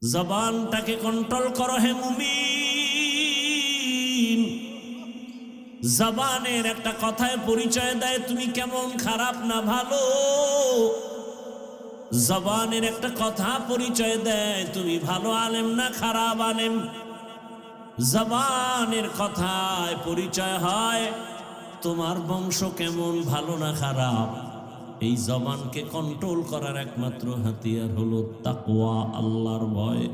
জবানটাকে control করো হে মুমিন। জবানের একটা কথায় পরিচয় দেয় তুমি কেমন খারাপ না ভালো। জবানের একটা কথা পরিচয় দেয় তুমি ভালো আলেম না খারাপ আলেম। জবানের কথায় পরিচয় হয় তোমার বংশ কেমন ভালো না খারাপ। এই জবানকে কন্ট্রোল করার একমাত্র হাতিয়ার হলো তাকওয়া, আল্লাহর ভয়।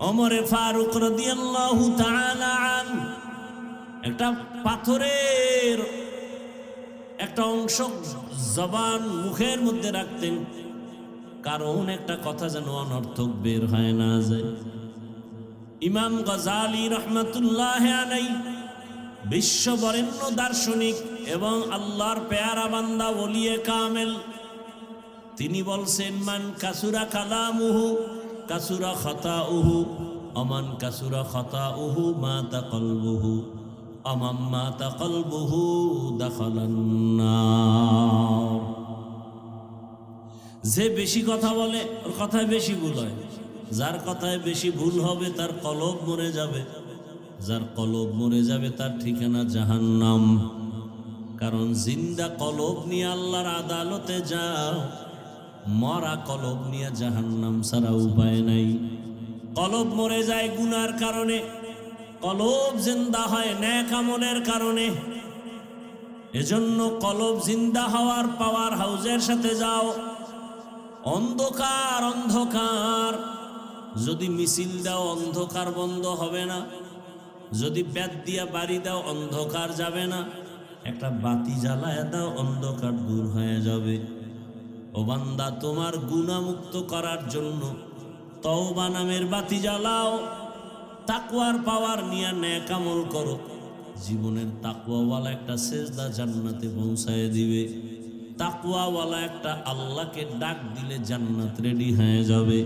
ওমরে ফারুক রাদিয়াল্লাহু তাআলা আনহু একটা পাথরের একটা অংশ জবান মুখের মধ্যে রাখতেন, কারণ একটা কথা যেন অনর্থক বের হয় না যায়। ইমাম গজালি রহমতুল্লাহ আলাইহি বিশ্ববরেণ্য দার্শনিক এবং আল্লাহর পেয়ারা বান্দা ওলিয়ে কামেল, তিনি বলছেন মান কাসুরা কালামুহু কাসুরা খাতাউহু আমান কাসুরা খাতাউহু মাতা কলবুহু আমাম মাতা কলবুহু দাখালান নার। যে বেশি কথা বলে ওর কথায় বেশি ভুল হয়, যার কথায় বেশি ভুল হবে তার কলব মরে যাবে, যার কলব মরে যাবে তার ঠিকানা জাহান্নাম। কারণ জিন্দা কলব নিয়ে আল্লাহর আদালতে যাও, মরা কলব নিয়ে জাহান্নাম ছাড়া উপায় নাই। কলব মরে যায় গুনার কারণে, কলব জিন্দা হয় নেক আমলের কারণে। এজন্য কলব জিন্দা হওয়ার পাওয়ার হাউজের সাথে যাও। অন্ধকার অন্ধকার যদি মিছিল দাও অন্ধকার বন্ধ হবে না, যদি ব্যাট দিয়া বাড়ি দাও অন্ধকার যাবে না, একটা বাতি জ্বালায় দাও অন্ধকার দূর হয়ে যাবে। ও বান্দা, তোমার গুনাহমুক্ত করার জন্য তওবা নামের বাতি জ্বালাও, তাকওয়ার পাওয়ার নিয়ে নেক আমল করো। জীবনের তাকওয়াওয়ালা একটা সেজদা জান্নাতে পৌঁছায় দিবে। তাকওয়াওয়ালা একটা আল্লাহকে ডাক দিলে জান্নাত রেডি হয়ে যাবে।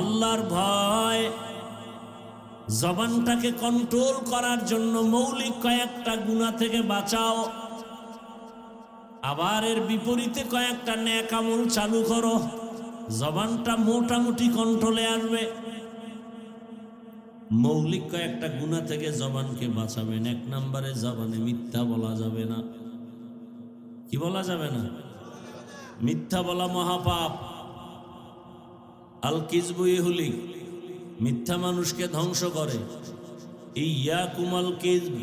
আল্লাহর ভয় জবানটাকে কন্ট্রোল করার জন্য মৌলিক কয়েকটা গুনাহ থেকে বাঁচাও, আবার এর বিপরীতে কয়েকটা নেক আমল চালু করো। জবানটা মোটামুটি কন্ট্রোলে আসবে। মৌলিক কয়েকটা গুনাহ থেকে জবানকে বাঁচাবেন। এক নম্বরে জবানে মিথ্যা বলা যাবে না। কি বলা যাবে না? মিথ্যা বলা মহাপাপ। আল কিযবু ইহলিক, মিথ্যা মানুষকে ধ্বংস করে। ইয়াকুমাল কিযব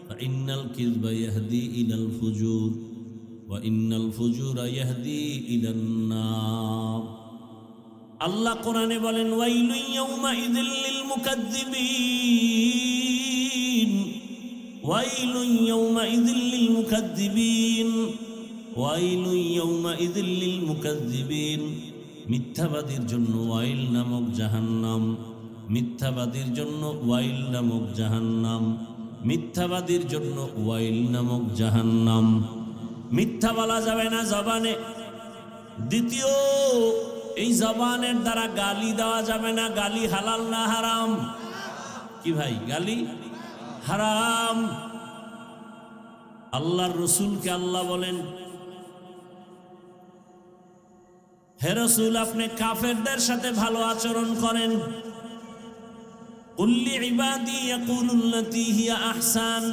ফাইন্নাল কিযবা ইয়াহদি ইলাল ফুজুর ওয়া ইন্নাল ফুজুরা ইয়াহদি ইলান নার। আল্লাহ কোরআনে বলেন ওয়াইলুন ইয়াউমাইযিল লিল মুকাদ্দিবিন, ওয়াইলুন ইয়াউমাইযিল লিল মুকাদ্দিবিন, ওয়াইলুন ইয়াউমাইযিল লিল মুকাদ্দিবিন। মিথ্যাবাদীর জন্য ওয়াইল নামক জাহান্নাম, মিথ্যাবাদীর জন্য ওয়াইল নামক জাহান্নাম, মিথ্যাবাদীর জন্য ওয়াইল নামক জাহান্নাম। মিথ্যা বলা যাবে না জবানে। দ্বিতীয়, এই জবানের দ্বারা গালি দেওয়া যাবে না। গালি হালাল না হারাম? কি ভাই, গালি হারাম। আল্লাহর রসুলকে আল্লাহ বলেন, হে রাসূল, আপনি কাফেরদের সাথে ভালো আচরণ করেন। কুল্লি ইবাদি ইয়াকুলুল্লাতী হিয়া আহসান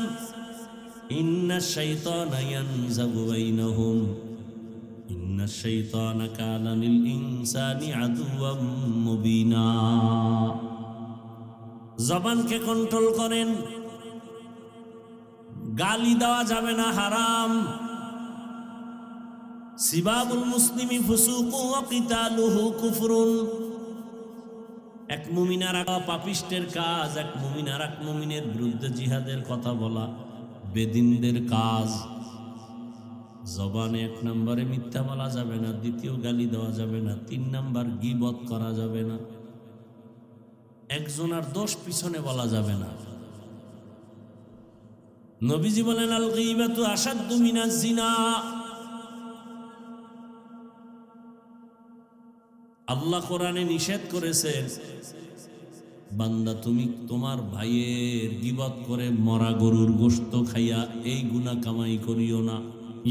ইন্নাশ শাইতানা ইয়ানজাগু বাইনাহুম ইন্নাশ শাইতানা কানা লিল ইনসানি আদুওয়াম মুবিনা। জবানকে কন্ট্রোল করেন। গালি দেওয়া যাবে না, হারাম। সিবাবুল মুসলিমি ফুসুকু ওয়া কিতালুহু কুফরুন। এক মুমিন আর এক পাপিষ্টের কাজ, এক মুমিন আর এক মুমিনের বিরুদ্ধে জিহাদের কথা বলা বেদিনদের কাজ। জবানে এক নম্বরে মিথ্যা বলা যাবে না, দ্বিতীয় গালি দেওয়া যাবে না, তিন নম্বর গীবত করা যাবে না, একজনের দোষ পিছনে বলা যাবে না। নবীজি বলেন আল গীবাতু আশাদ্দু মিনাজ জিনা। আল্লাহ কোরআনে নিষেধ করেছেন, বান্দা তুমি তোমার ভাইয়ের গীবত করে মরা গরুর গোশত খাইয়া এই গুনাহ কামাই করিও না।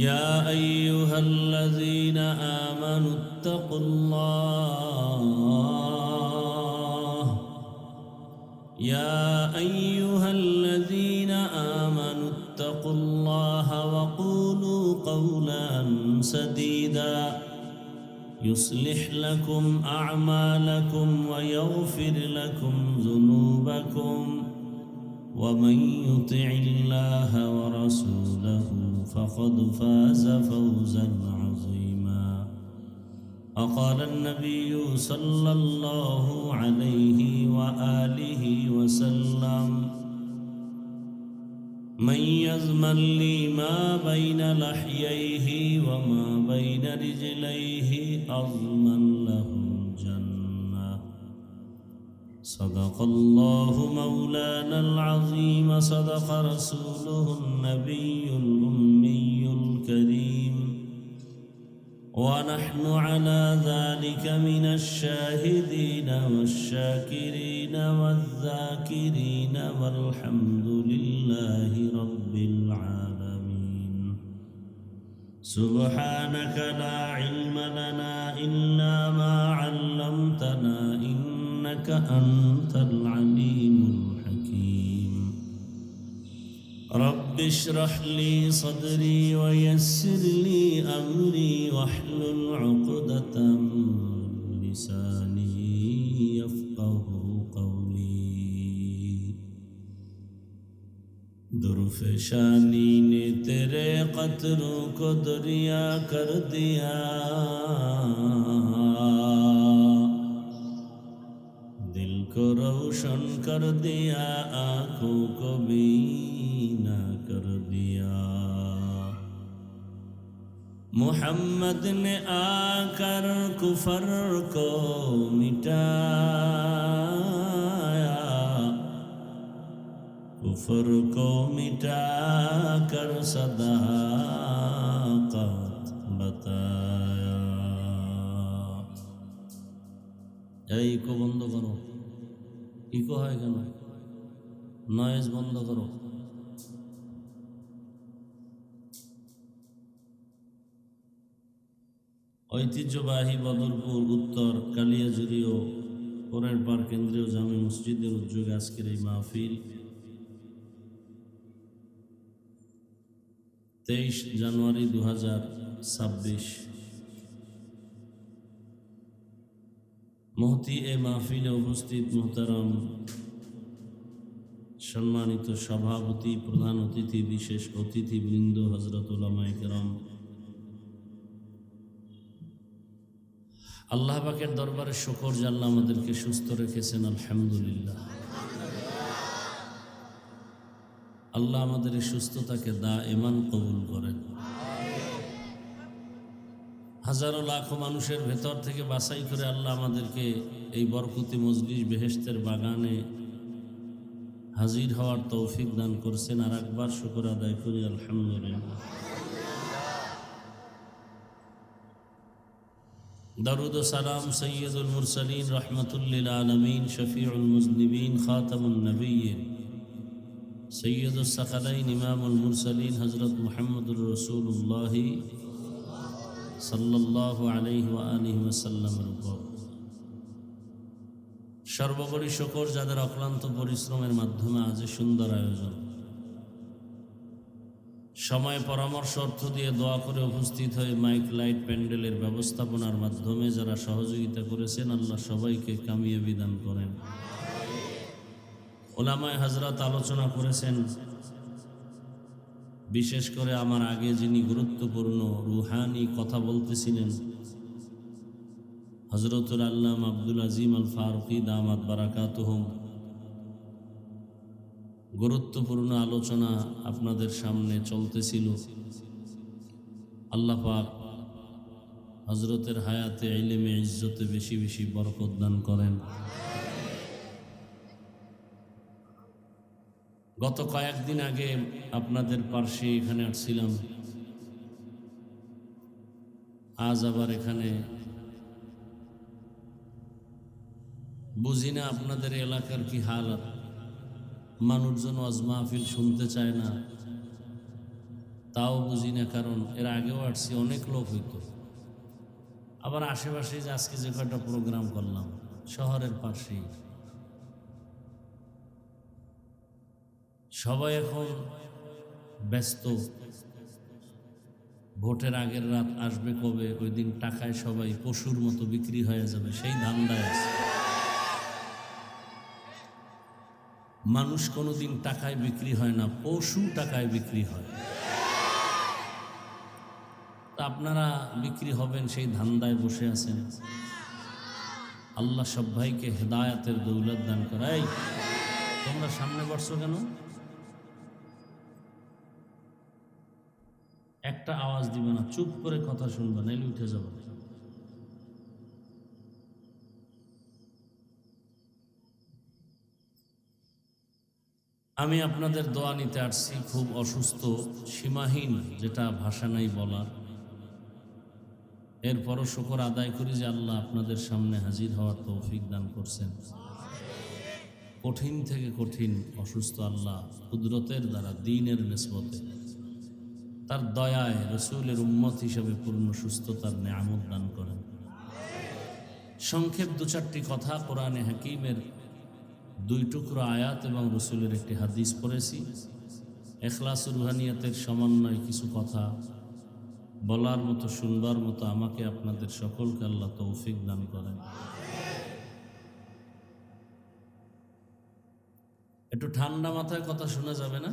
ইয়া আইয়ুহাল্লাযীনা আমানুত্তাকুল্লাহ يا أيها الذين آمنوا اتقوا الله وقولوا قولا سديدا يصلح لكم أعمالكم ويغفر لكم ذنوبكم ومن يطع الله ورسوله فقد فاز فوزا عظيما. وقال النبي صلى الله عليه وآله وسلم من يضمن لي ما بين لحييه وما بين رجليه أضمن له الجنة. صدق الله مولانا العظيم صدق رسوله النبي الأمي الكريم ونحن على ذلك من الشاهدين والشاكرين والذاكرين والحمد لله رب العالمين. سبحانك لا علم لنا إلا ما علمتنا إنك أنت العليم الحكيم. رب اشرح لي صدري ويسر لي أمري واحلل عقدة من لساني يفقه قولي. درفشانی نے تیرے قطروں کو دریا کر دیا، دل کو روشن کر دیا، آنکھوں کو بینا کر دیا. محمد نے آ کر کفر کو مٹایا، کفر کو مٹا کر صداقت بتایا. এই ইকো বন্ধ করো, ইকো হয় কেন? নয়েজ বন্ধ করো. ঐতিহ্যবাহী বদরপুর উত্তর কালিয়াজুড়ি ও কোরআন পাড় কেন্দ্রীয় জামে মসজিদের উদ্যোগে আজকের এই মাহফিল 23 জানুয়ারি 2026। মহতি এ মাহফিলে উপস্থিত মুহতারাম সম্মানিত সভাপতি, প্রধান অতিথি, বিশেষ অতিথিবৃন্দ, হযরত উলামায়ে কেরাম, আল্লাহ পাকের দরবারে শুকর যে আল্লাহ আমাদেরকে সুস্থ রেখেছেন, আলহামদুলিল্লাহ। আল্লাহ আমাদের এই সুস্থতাকে দায়েমান কবুল করেন। হাজারো লাখো মানুষের ভেতর থেকে বাছাই করে আল্লাহ আমাদেরকে এই বরকতি মজলিস বেহেশতের বাগানে হাজির হওয়ার তৌফিক দান করছেন। আর একবার শুকর আদায় করি, আলহামদুলিল্লাহ। দরুদ ও সালাম সৈয়দুল মুরসালিন রহমাতুল লিল আলামিন শফিউল মুজনিবিন খাতামুন নবিয়্যিন সৈয়দুস সাকালাইন ইমামুল মুরসালিন হযরত মুহাম্মদুর রাসূলুল্লাহ সাল্লাল্লাহু আলাইহি ওয়া আলিহি ওয়াসাল্লামের উপর সর্বোপরি শুকর যাদের অক্লান্ত পরিশ্রমের মাধ্যমে আজ সুন্দর আয়োজন, সময় পরামর্শ অর্থ দিয়ে দোয়া করে উপস্থিত হয়ে মাইক লাইট প্যান্ডেলের ব্যবস্থাপনার মাধ্যমে যারা সহযোগিতা করেছেন, আল্লাহ সবাইকে কামিয়াবি দান করেন। উলামায়ে হযরত আলোচনা করেছেন, বিশেষ করে আমার আগে যিনি গুরুত্বপূর্ণ রুহানি কথা বলতেছিলেন হযরতুল আল্লামা আব্দুল আজিম আল ফারুকী দামাত বারাকাতুহুম, গুরুত্বপূর্ণ আলোচনা আপনাদের সামনে চলতেছিল। আল্লাহ পাক হযরতের হায়াতে ইলমে ইজ্জতে বেশি বেশি বরকত দান করেন। গত কয়েকদিন আগে আপনাদের পার্শ্বে এখানে আসছিলাম, আজ আবার এখানে। বুঝি না আপনাদের এলাকার কি হালত, মানুষজন ওয়াজ মাহফিল শুনতে চায় না, তাও বুঝি না। কারণ এর আগেও আসছি, অনেক লোক হইতো। আবার আশেপাশে যে আজকে যে কয়টা প্রোগ্রাম করলাম শহরের পাশেই, সবাই এখন ব্যস্ত, ভোটের আগের রাত আসবে কবে, ওই দিন টাকায় সবাই পশুর মতো বিক্রি হয়ে যাবে, সেই ধান্দায় আছে। মানুষ কোনোদিন টাকায় বিক্রি হয় না, পশু টাকায় বিক্রি হয়। তা আপনারা বিক্রি হবেন সেই ধান্দায় বসে আছেন। আল্লাহ সব ভাইকে হেদায়াতের দৌলত দান করাই। তোমরা সামনে বসছো কেন? একটা আওয়াজ দিবে না, চুপ করে কথা শুনবে, নাইলে উঠে যাবে। আমি আপনাদের দোয়া নিতে আসছি, খুব অসুস্থ, সীমাহীন, যেটা ভাষা নাই বলার। এরপরও শুকর আদায় করি যে আল্লাহ আপনাদের সামনে হাজির হওয়ার তৌফিক দান করছেন। কঠিন থেকে কঠিন অসুস্থ আল্লাহ কুদরতের দ্বারা, দ্বীনের নিসবতে, তার দয়ায় রসুলের উম্মত হিসেবে পূর্ণ সুস্থতার নেয়ামত দান করেন। সংক্ষেপ দু চারটি কথা, কোরআনে হাকিমের 2 টুকরো আয়াত এবং রসুলের একটি হাদিস পড়েছি। এখলাস রুহানিয়াতের সমন্বয় কিছু কথা বলার মতো, শুনবার মতো আমাকে আপনাদের সকলকে আল্লাহ তৌফিক দান করেন। একটু ঠান্ডা মাথায় কথা শোনা যাবে না?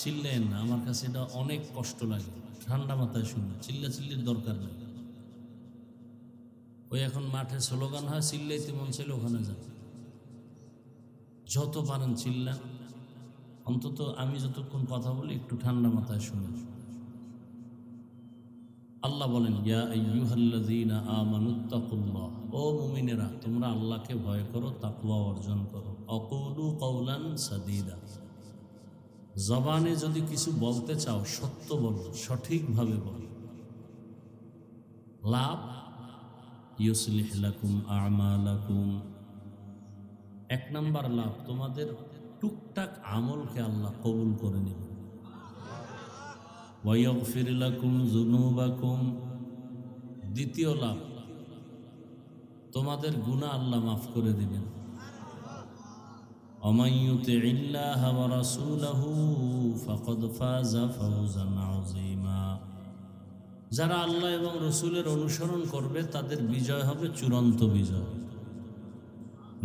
চিল্লেন না, আমার কাছে এটা অনেক কষ্ট লাগে। ঠান্ডা মাথায় শুনলে, চিল্লির দরকার নেই। ওই এখন মাঠে স্লোগান হয়, চিল্লাইতে মন চাইলে ওখানে যান, যত পারেন চিল্লান। অন্তত আমি যতক্ষণ কথা বলি একটু ঠান্ডা মাথায় শুনুন। আল্লাহ বলেন, ইয়া আইয়ুহাল্লাযীনা আমানুত্তাকুল্লাহ, ও মুমিনেরা তোমরা আল্লাহকে ভয় করো, তাকওয়া অর্জন করো। অকুলু কওলান সাদীদা, জবানে যদি কিছু বলতে চাও সত্য বলো, সঠিকভাবে বলো। লাভ, ইউসলিহ লাকুম আমালাকুম, 1 নাম্বার লাভ, তোমাদের টুকটাক আমলকে আল্লাহ কবুল করে নেবেন। ওয়ায়াগফির লাকুম যুনুবাকুম, দ্বিতীয় লাভ, তোমাদের গুনাহ আল্লাহ মাফ করে দিবেন। ওমাইয়ুতিইল্লাহা ওয়া রাসূলাহু ফাকাদ ফাযা ফাওজান আযীমা, যারা আল্লাহ এবং রসুলের অনুসরণ করবে তাদের বিজয় হবে চূড়ান্ত বিজয়।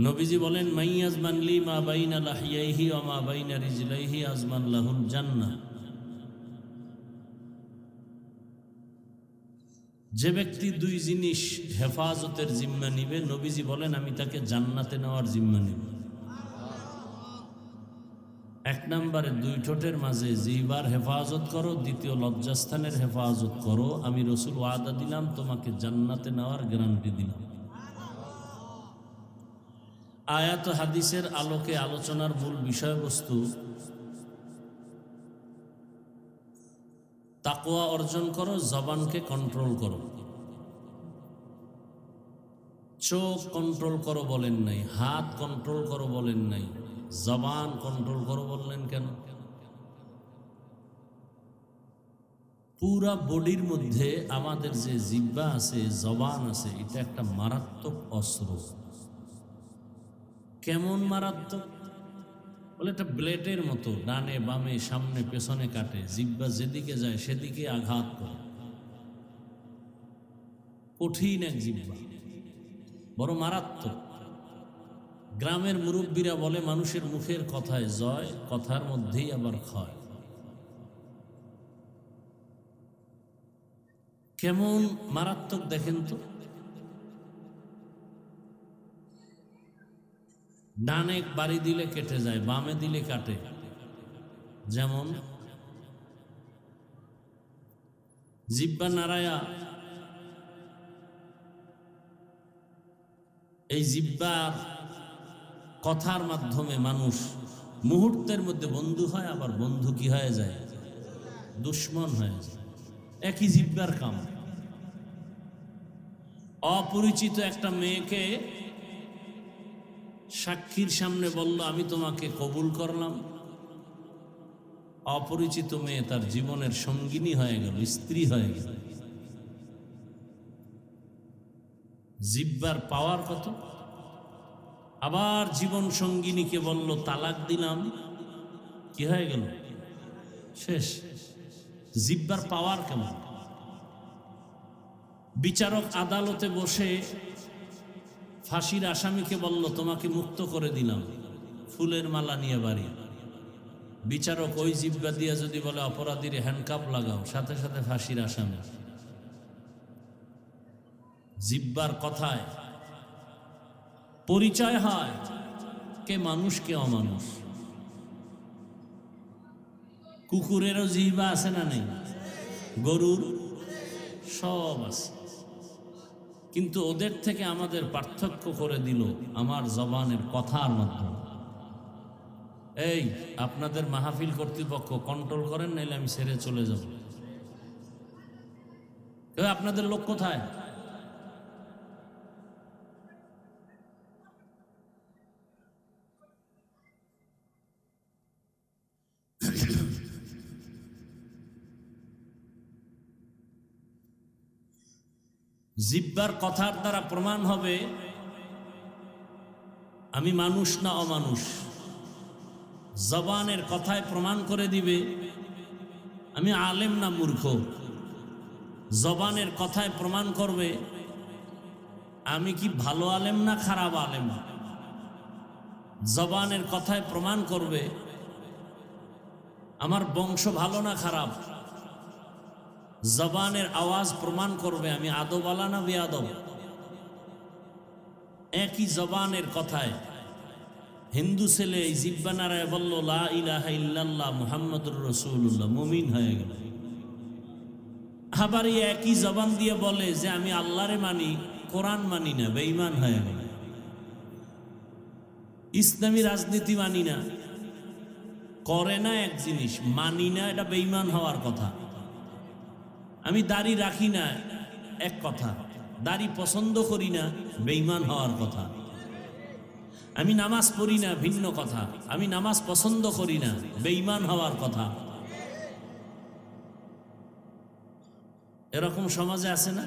নবীজি বলেন, মাইয়াজমান লি মা বাইনা লাহিয়াইহি ওয়া মা বাইনা রিজলাইহি আজমান লাহুল জান্নাহ, যে ব্যক্তি 2 জিনিস হেফাজতের জিম্মা নিবে, নবীজি বলেন আমি তাকে জান্নাতে নেওয়ার জিম্মা নিব। 1 নম্বরে 2 ঠোঁটের মাঝে জিহ্বার হেফাজত করো, দ্বিতীয় লজ্জাস্থানের হেফাজত করো। আমি রসুল ওয়াদা দিলাম, তোমাকে জান্নাতে নেওয়ার গ্যারান্টি দিলাম। আয়াত হাদিসের আলোকে আলোচনার মূল বিষয়বস্তু, তাকওয়া অর্জন করো, জবানকে কন্ট্রোল করো। চোখ কন্ট্রোল করো বলেন নাই, হাত কন্ট্রোল করো বলেন নাই, জবান কন্ট্রোল করো বললেন কেন? পুরা বডির মধ্যে আমাদের যে জিহ্বা আছে, জবান আছে, এটা একটা মারাত্মক অস্ত্র। কেমন মারাত্মক? বলে এটা ব্লেডের মতো, ডানে বামে সামনে পেছনে কাটে। জিহ্বা যেদিকে যায় সেদিকে আঘাত করে। কঠিন এক জিহ্বা, বড় মারাত্মক। গ্রামের মুরব্বীরা বলে, মানুষের মুখের কথায় জয়, কথার মধ্যেই আবার ক্ষয়। কেমন মারাত্মক দেখেন তো। ডানে বাড়ি দিলে কেটে যায়, বামে দিলে কাটে। যেমন জিহ্বা নাড়ায়া, এই জিহ্বার কথার মাধ্যমে মানুষ মুহূর্তের মধ্যে বন্ধু হয়, আবার বন্ধু কি হয়ে যায়, দুশ্মন হয়ে যায়। একই জিহ্বার কাম। অপরিচিত একটা মেয়েকে সাক্ষীর সামনে বলল, আমি তোমাকে কবুল করলাম। অপরিচিত মেয়ে তার জীবনের সঙ্গিনী হয়ে গেল, স্ত্রী হয়ে গেল। জিহ্বার পাওয়ার কত। আবার জীবন সঙ্গিনীকে বলল, তালাক দিলাম। কি হয়ে গেল? শেষ। জিহ্বার পাওয়ার কেমন? বিচারক আদালতে বসে ফাঁসির আসামিকে বলল, তোমাকে মুক্ত করে দিলাম, ফুলের মালা নিয়ে বাড়ি। বিচারক ওই জিহ্বা দিয়া যদি বলে অপরাধীর হ্যান্ডকাপ লাগাও, সাথে সাথে ফাঁসির আসামি। জিহ্বার কথায় পরিচয় হয় কে মানুষ কে অমানুষ। কুকুরেরও জিহ্বা আছে না নেই? গরুর সব আছে, কিন্তু ওদের থেকে আমাদের পার্থক্য করে দিল আমার জবানের কথার মাধ্যমে। এই আপনাদের মাহফিল কর্তৃপক্ষ কন্ট্রোল করেন, নাইলে আমি ছেড়ে চলে যাব। আপনাদের লোক কোথায়? জিহ্বার কথার দ্বারা প্রমাণ হবে আমি মানুষ না অমানুষ। জবানের কথায় প্রমাণ করে দিবে আমি আলেম না মূর্খ। জবানের কথায় প্রমাণ করবে আমি কি ভালো আলেম না খারাপ আলেম। জবানের কথায় প্রমাণ করবে আমার বংশ ভালো না খারাপ। জবানের আওয়াজ প্রমাণ করবে আমি আদবালা না বেয়াদব। একই জবানের কথায় হিন্দু ছেলে এই জিহ্বা নাড়ায় বলল লা ইলাহা ইল্লাল্লাহ মুহাম্মাদুর রাসূলুল্লাহ, মুমিন হয়ে গেল। আবার একই জবান দিয়ে বলে যে আমি আল্লাহরে মানি, কোরআন মানি না, বেঈমান হয়ে গেল। ইসলামী রাজনীতি মানি না, করে না এক জিনিস, মানি না, এটা বেঈমান হওয়ার কথা। আমি দাড়ি রাখি না এক কথা, দাড়ি পছন্দ করি না, বেঈমান হওয়ার কথা। আমি নামাজ পড়ি না ভিন্ন কথা, আমি নামাজ পছন্দ করি না, বেঈমান হওয়ার কথা। এরকম সমাজে আছে না?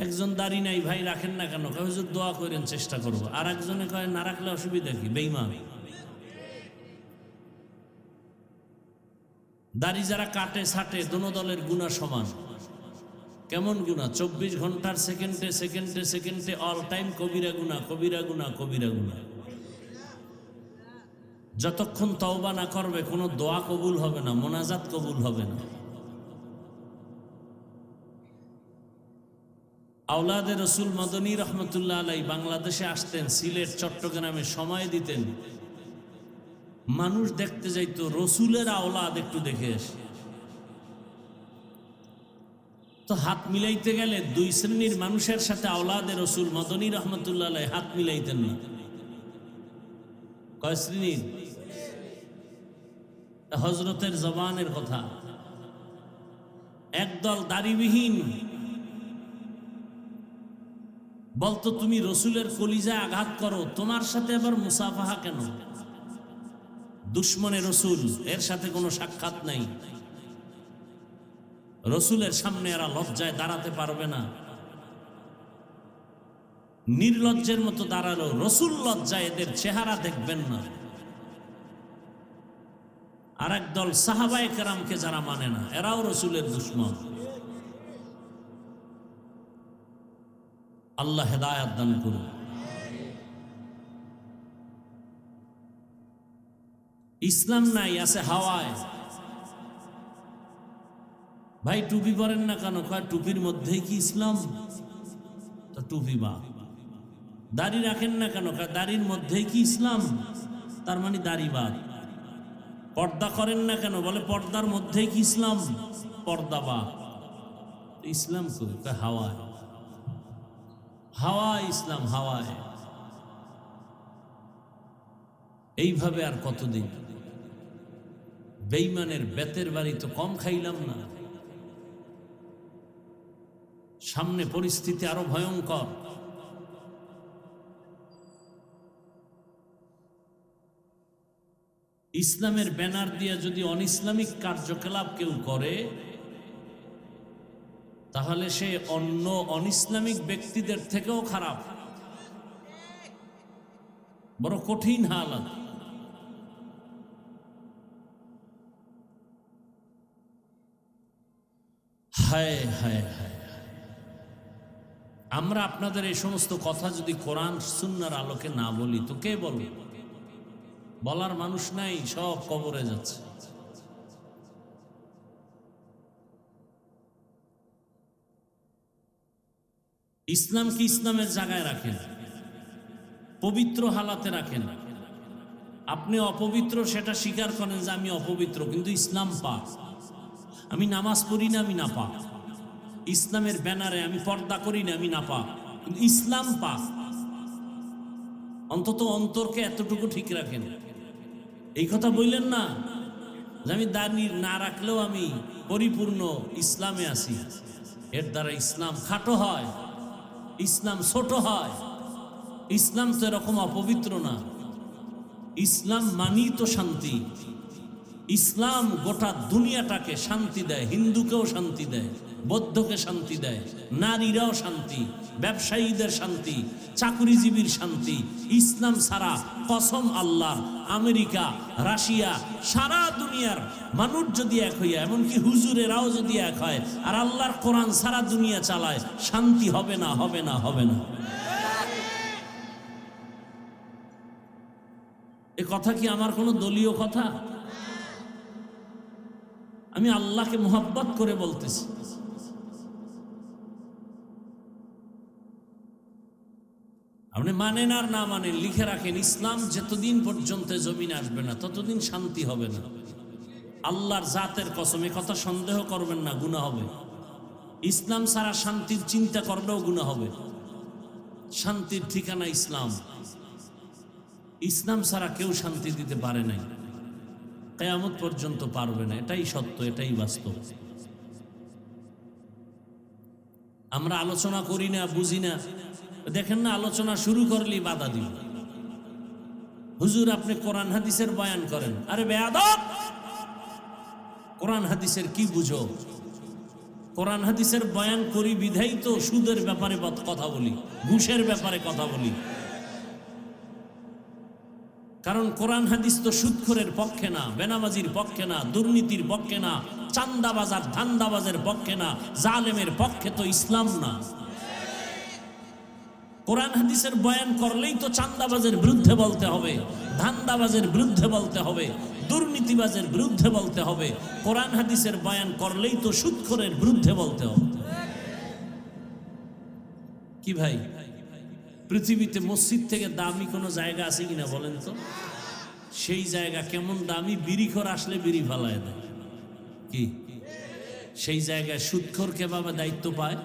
একজন দাড়ি নাই, ভাই রাখেন না কেন? হুজুর দোয়া করেন, চেষ্টা করবো। আর একজনে কয় না রাখলে অসুবিধা কি? বেঈমান। দাড়ি যারা কাটে ছাটে দোনো দলের গুনাহ সমান। কেমন গুনাহ? 24 ঘন্টার সেকেন্ডে সেকেন্ডে সেকেন্ডে অল টাইম কবিরা গুনাহ, কবিরা গুনাহ, কবিরা গুনাহ। যতক্ষণ তওবা না করবে কোনো দোয়া কবুল হবে না, মোনাজাত কবুল হবে না। আওলাদে রসুল মদনী রহমতুল্লাহ আলাই বাংলাদেশে আসতেন, সিলেট চট্টগ্রামে সময় দিতেন। মানুষ দেখতে যাইতো রসুলের আওলাদ একটু দেখে আসে। তো হাত মিলাইতে গেলে দুই শ্রেণীর মানুষের সাথে আওলাদে রসুল মদনী রহমতুল্লাহ আলাই হাত মিলাইতেন না। কয় শ্রেণীর? হজরতের জবানের কথা। একদল দাড়িবিহীন বলতো তুমি রসুলের কলিজায় আঘাত করো, তোমার সাথে আবার মুসাফাহা কেন? দুশ্মনে রসুল, এর সাথে কোনো সাক্ষাৎ নাই। রসুলের সামনে এরা লজ্জায় দাঁড়াতে পারবে না। নির্লজ্জের মতো দাঁড়ালো, রসুল লজ্জায় এদের চেহারা দেখবেন না। আর একদল সাহাবায়ে কেরামকে যারা মানে না, এরাও রসুলের দুশ্মন। আল্লাহ হেদায়াত দান করুন। ইসলাম নাই, আছে হাওয়ায়। ভাই টুপি পরেন না কেন? কয় টুপির মধ্যেই কি ইসলাম? তো টুপি বা। দাড়ি রাখেন না কেন? কয় দাড়ির মধ্যেই কি ইসলাম? তার মানে দাড়ি বাদ। পর্দা করেন না কেন? বলে পর্দার মধ্যেই কি ইসলাম? পর্দা বা। ইসলাম কয় হাওয়ায়। হাওয়ায় ইসলাম, হাওয়ায়। এইভাবে আর কতদিন? বেঈমানের বেতের বাড়ি তো কম খাইলাম না, সামনে পরিস্থিতি আরো ভয়ঙ্কর। ইসলামের ব্যানার দিয়ে যদি অনইসলামিক কার্যকলাপ কেউ করে, তাহলে সে অন্য অনইসলামিক ব্যক্তিদের থেকেও খারাপ। বড় কঠিন হালাত। হায় হায় হায়, আমরা আপনাদের এই সমস্ত কথা যদি কোরআন সুন্নাহর আলোকে না বলি তো কে বলবে? বলার মানুষ নাই, সব কবরে যাচ্ছে। ইসলামকে ইসলামের জায়গায় রাখেন, পবিত্র হালাতে রাখেন। আপনি অপবিত্র সেটা স্বীকার করেন যে আমি অপবিত্র, কিন্তু ইসলাম পাক। আমি নামাজ পড়ি না, আমি নাপাক। ইসলামের ব্যানারে আমি পর্দা করি না, আমি নাপাক, কিন্তু ইসলাম পাক। অন্তত অন্তরকে এতটুকু ঠিক রাখেন। এই কথা বললেন না যে আমি দাড়ি না রাখলেও আমি পরিপূর্ণ ইসলামে আছি। এর দ্বারা ইসলাম খাটো হয়, ইসলাম ছোট হয়। ইসলাম তো এরকম অপবিত্র না। ইসলাম মানি তো শান্তি। ইসলাম গোটা দুনিয়াটাকে শান্তি দেয়, হিন্দুকেও শান্তি দেয়, বৌদ্ধকে শান্তি দেয়, নারীরাও শান্তি, ব্যবসায়ীদের শান্তি, চাকরিজীবীর শান্তি। ইসলাম ছাড়া কসম আল্লাহ, আমেরিকা, রাশিয়া, সারা দুনিয়ার মানুষ যদি এক হইয়া, এমনকি হুজুরেরাও যদি এক হয় আর আল্লাহর কোরআন সারা দুনিয়া চালায়, শান্তি হবে না, হবে না, হবে না। এ কথা কি আমার কোনো দলীয় কথা? আমি আল্লাহকে মোহাব্বত করে বলতেছি। আপনি মানেন আর না মানেন, লিখে রাখেন, ইসলাম যতদিন পর্যন্ত জমিনে আসবে না ততদিন শান্তি হবে না। আল্লাহর জাতের কসম, এ কথা সন্দেহ করবেন না, গুনাহ হবে। ইসলাম ছাড়া শান্তির চিন্তা করলেও গুনাহ হবে। শান্তির ঠিকানা ইসলাম। ইসলাম ছাড়া কেউ শান্তি দিতে পারে নাই, কিয়ামত পর্যন্ত পারবে না। এটাই সত্য, এটাই বাস্তব। আমরা আলোচনা করি না, বুঝি না। দেখেন না, আলোচনা শুরু করলেই বাধা দিল। হুজুর আপনি কোরআন হাদিসের বয়ান করেন। আরে বেয়াদব, কোরআন হাদিসের কি বুঝো? কোরআন হাদিসের বয়ান করি বিধাই তো সুদের ব্যাপারে কথা বলি, ঘুষের ব্যাপারে কথা বলি। কারণ কোরআন হাদিস তো সুদখোরের পক্ষে না, বেনামাজির পক্ষে না, দুর্নীতির পক্ষে না, চান্দাবাজার ধান্দাবাজের পক্ষে না, জালেমের পক্ষে তো ইসলাম না। কোরআন হাদিসের বয়ান করলেই তো চান্দাবাজের বিরুদ্ধে বলতে হবে, ধান্দাবাজের বিরুদ্ধে বলতে হবে, দুর্নীতিবাজের বিরুদ্ধে বলতে হবে। কোরআন হাদিসের বয়ান করলেই তো সুদখোরের বিরুদ্ধে বলতে হবে। কি ভাই, পৃথিবীতে মসজিদ থেকে দামি কোনো জায়গা আছে কিনা বলেন তো? সেই জায়গা কেমন দামি, বিড়িখোর আসলে বিড়ি ফালায় দেয়। কি সেই জায়গায় সুদখোর কিভাবে দায়িত্ব পায়?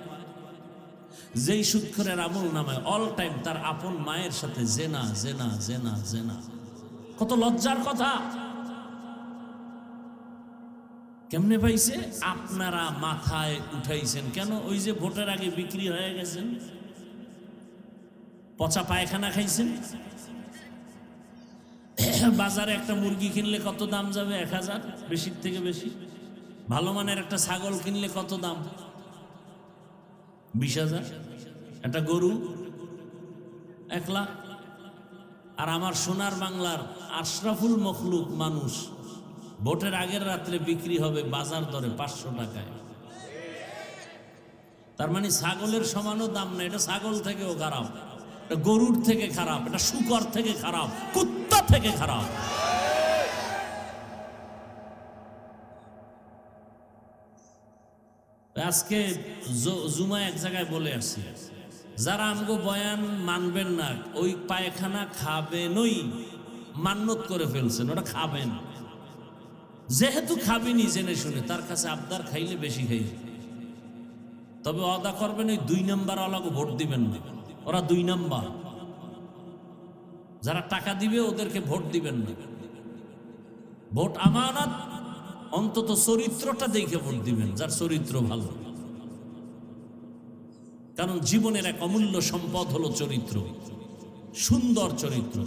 যেই সুদখোরের আমল নামায় অল টাইম তার আপন মায়ের সাথে জেনা জেনা জেনা জেনা। কত লজ্জার কথা! কেমনে পাইছে? আপনারা মাথায় উঠাইছেন কেন? ওই যে ভোটের আগে বিক্রি হয়ে গেছেন, পচা পায়খানা খাইছেন। বাজারে একটা মুরগি কিনলে কত দাম যাবে? 1000, বেশির থেকে বেশি। ভালো মানের একটা ছাগল কিনলে কত দাম? 20,000। একটা গরু 1 লাখ। আর আমার সোনার বাংলার আশরাফুল মখলুক মানুষ ভোটের আগের রাত্রে বিক্রি হবে বাজার দরে 500 টাকায়। তার মানে ছাগলের সমানও দাম না। এটা ছাগল থেকেও খারাপ, এটা গরুর থেকে খারাপ, এটা শুকর থেকে খারাপ, কুত্তা থেকে খারাপ। আজকে জুমা এক জায়গায় বলে আসছি, যারা আমগো বয়ান মানবেন না, ওই পায়খানা খাবেনই, মান্যত করে ফেলছেন, ওটা খাবেন। যেহেতু খাবেনি জেনে শুনে, তার কাছে আবদার খাইলে বেশি খাই। তবে অদা করবেন, ওই 2 নাম্বার ওয়ালাকে ভোট দিবেন না। ওরা 2 নাম্বার। যারা টাকা দিবে ওদেরকে ভোট দিবেন না। ভোট আমানত, অন্তত চরিত্রটা দেখে ভোট দিবেন, যার চরিত্র ভালো। কারণ জীবনের এক অমূল্য সম্পদ হলো চরিত্র, সুন্দর চরিত্র।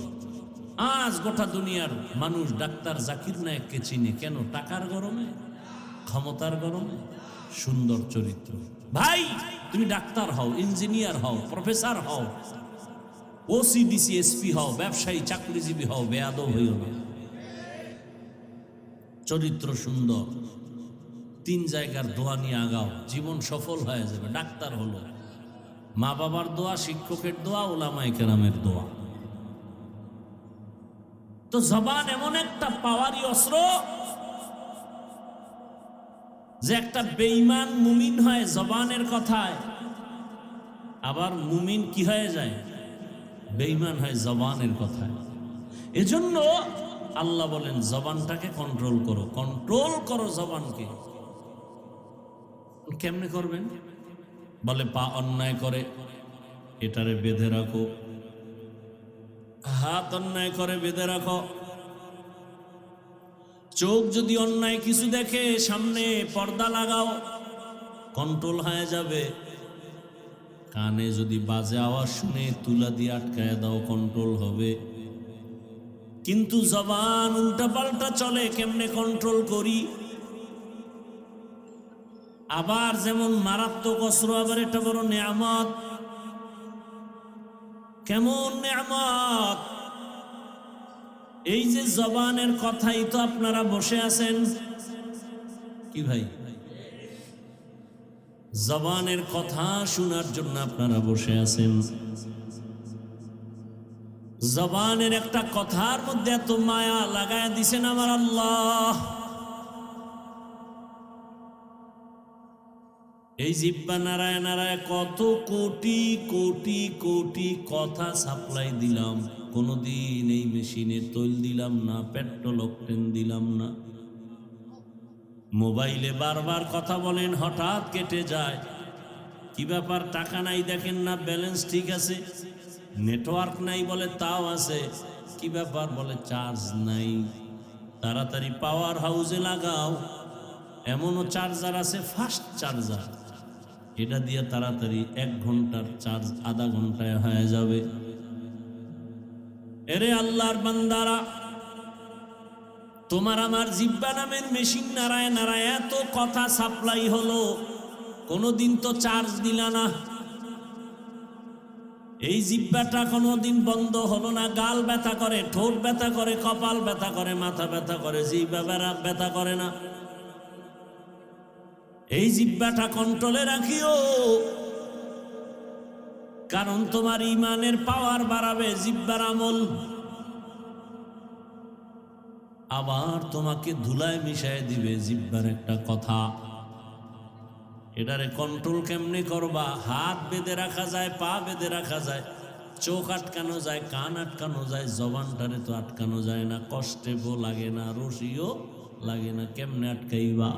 আজ গোটা দুনিয়ার মানুষ ডাক্তার জাকির নায়েককে চিনে কেন? টাকার গরমে, ক্ষমতার গরমে, সুন্দর চরিত্র। ভাই তুমি ডাক্তার হও, ইঞ্জিনিয়ার হও, প্রফেসর হও, ওসিডিসি এসপি হও, ব্যবসায়ী চাকরিজীবী হও, বেয়াদব হইও না। চরিত্র সুন্দর, তিন জায়গার দোয়া নিয়ে আগাও, জীবন সফল হয়ে যাবে। ডাক্তার হলো, মা বাবার দোয়া, শিক্ষকের দোয়া, ওলামায়ে কেরামের দোয়া। তো জবান এমন একটা পাওয়ারি অস্ত্র যে একটা বেঈমান মুমিন হয় জবানের কথায়, আবার মুমিন কি হয়ে যায়? বেঈমান হয় জবানের কথায়। এজন্য আল্লাহ বলেন জবানটাকে কন্ট্রোল করো, কন্ট্রোল করো জবানকে। কেমনে করবেন? বলে পা অন্যায় করে এটারে বেঁধে রাখো, হাত অন্যায় করে বেঁধে রাখো, চোখ যদি অন্যায় কিছু দেখে সামনে পর্দা লাগাও, কন্ট্রোল হয়ে যাবে। কানে যদি বাজে আওয়াজ শুনে তুলা দিয়ে আটকায় দাও, কন্ট্রোল হবে। কিন্তু জবান উল্টা পাল্টা চলে, কেমনে কন্ট্রোল করি? আবার যেমন মারাত্মক অস্ত্র, আবার এটা বড় নেয়ামত। কেমন নেয়ামত! এই যে জবানের কথাই তো আপনারা বসে আছেন, কি ভাই? জবানের কথা শোনার জন্য আপনারা বসে আছেন। জবানের একটা কথার মধ্যে এত মায়া লাগায় দিছেন আমার আল্লাহ। এই জিহ্বা নাড়ায় নাড়ায় কত কোটি কোটি কোটি কথা সাপ্লাই দিলাম, কোনদিন এই মেশিনে তৈল দিলাম না, পেট্রোল অকটেন দিলাম না। মোবাইলে বারবার কথা বলেন, হঠাৎ কেটে যায়। কি ব্যাপার? টাকা নাই দেখেন না, ব্যালেন্স ঠিক আছে। নেটওয়ার্ক নাই বলে তাও আছে। কি ব্যাপার? বলে চার্জ নাই। তাড়াতাড়ি পাওয়ার হাউসে লাগাও। এমনও চার্জার আছে ফাস্ট চার্জার, এটা দিয়ে তাড়াতাড়ি 1 ঘন্টার চার্জ আধা ঘন্টায় হয়ে যাবে। এরে আল্লাহর বান্দারা, তোমার আমার জিহ্বা নামের মেশিন নাড়ায় নাড়ায় এত কথা সাপ্লাই হলো, কোনোদিন তো চার্জ দিলা না। এই জিহ্বাটা কোনোদিন বন্ধ হলো না। গাল ব্যথা করে, ঠোঁট ব্যথা করে, কপাল ব্যথা করে, মাথা ব্যথা করে, জিহ্বা ব্যথা করে না। এই জিহ্বাটা কন্ট্রোলে রাখিও, কারণ তোমার ইমানের পাওয়ার বাড়াবে জিহ্বার আমল। আবার তোমাকে ধুলায় মিশায় দিবে জিহ্বার একটা কথা। এটারে কন্ট্রোল কেমনে করবা? হাত বেঁধে রাখা যায়, পা বেঁধে রাখা যায়, চোখ আটকানো যায়, কান আটকানো যায়, জবানটারে তো আটকানো যায় না। কষ্টেও লাগে না, রশিও লাগে না। কেমনে আটকাইবা?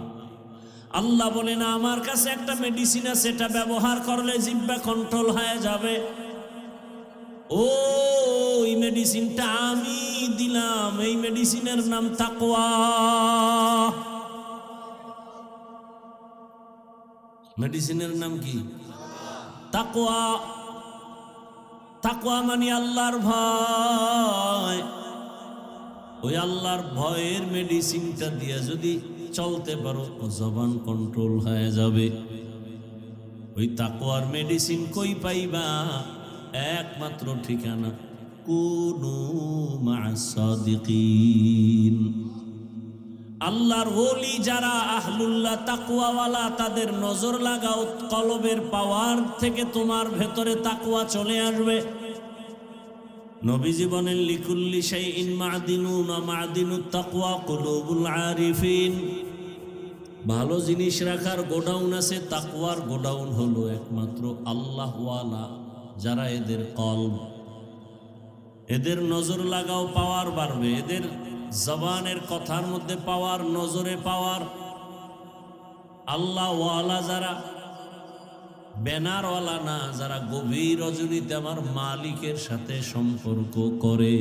আল্লাহ বলে না, আমার কাছে একটা মেডিসিন আছে, এটা ব্যবহার করলে জিহ্বা কন্ট্রোল হয়ে যাবে। ওই মেডিসিনটা আমি দিলাম। এই মেডিসিনের নাম তাকওয়া। মেডিসিনের নাম কি? তাকওয়া। তাকওয়া মানে আল্লাহর ভয়। ওই আল্লাহর ভয়ের মেডিসিনটা দিয়ে যদি চলতে পারো, জবান কন্ট্রোল হয়ে যাবে। ওই তাকওয়ার মেডিসিন কই পাইবা? একমাত্র ঠিকানা কুনু মা'আস সাদিকিন। আল্লাহর ওলি যারা আহলুল্লাহ তাকওয়াওয়ালা, তাদের নজর লাগাও, কলবের পাওয়ার থেকে তোমার ভেতরে তাকওয়া চলে আসবে। নবীজি বলেন লিকুল্লি শাইইন মা'দিনুন ওয়া মা'দিনুত তাকওয়া কুলুবুল আরিফিন। ভালো জিনিস রাখার গোডাউন আছে, তাকওয়ার গোডাউন হলো একমাত্র আল্লাহওয়ালা যারা, এদের কলব, এদের নজর লাগাও, পাওয়ার বাড়বে। এদের জবানের কথার মধ্যে পাওয়ার, নজরে পাওয়ার। আল্লাহওয়ালা যারা, ব্যানারওয়ালা না, যারা গভীর রজনীতে আমার মালিকের সাথে সম্পর্ক করে,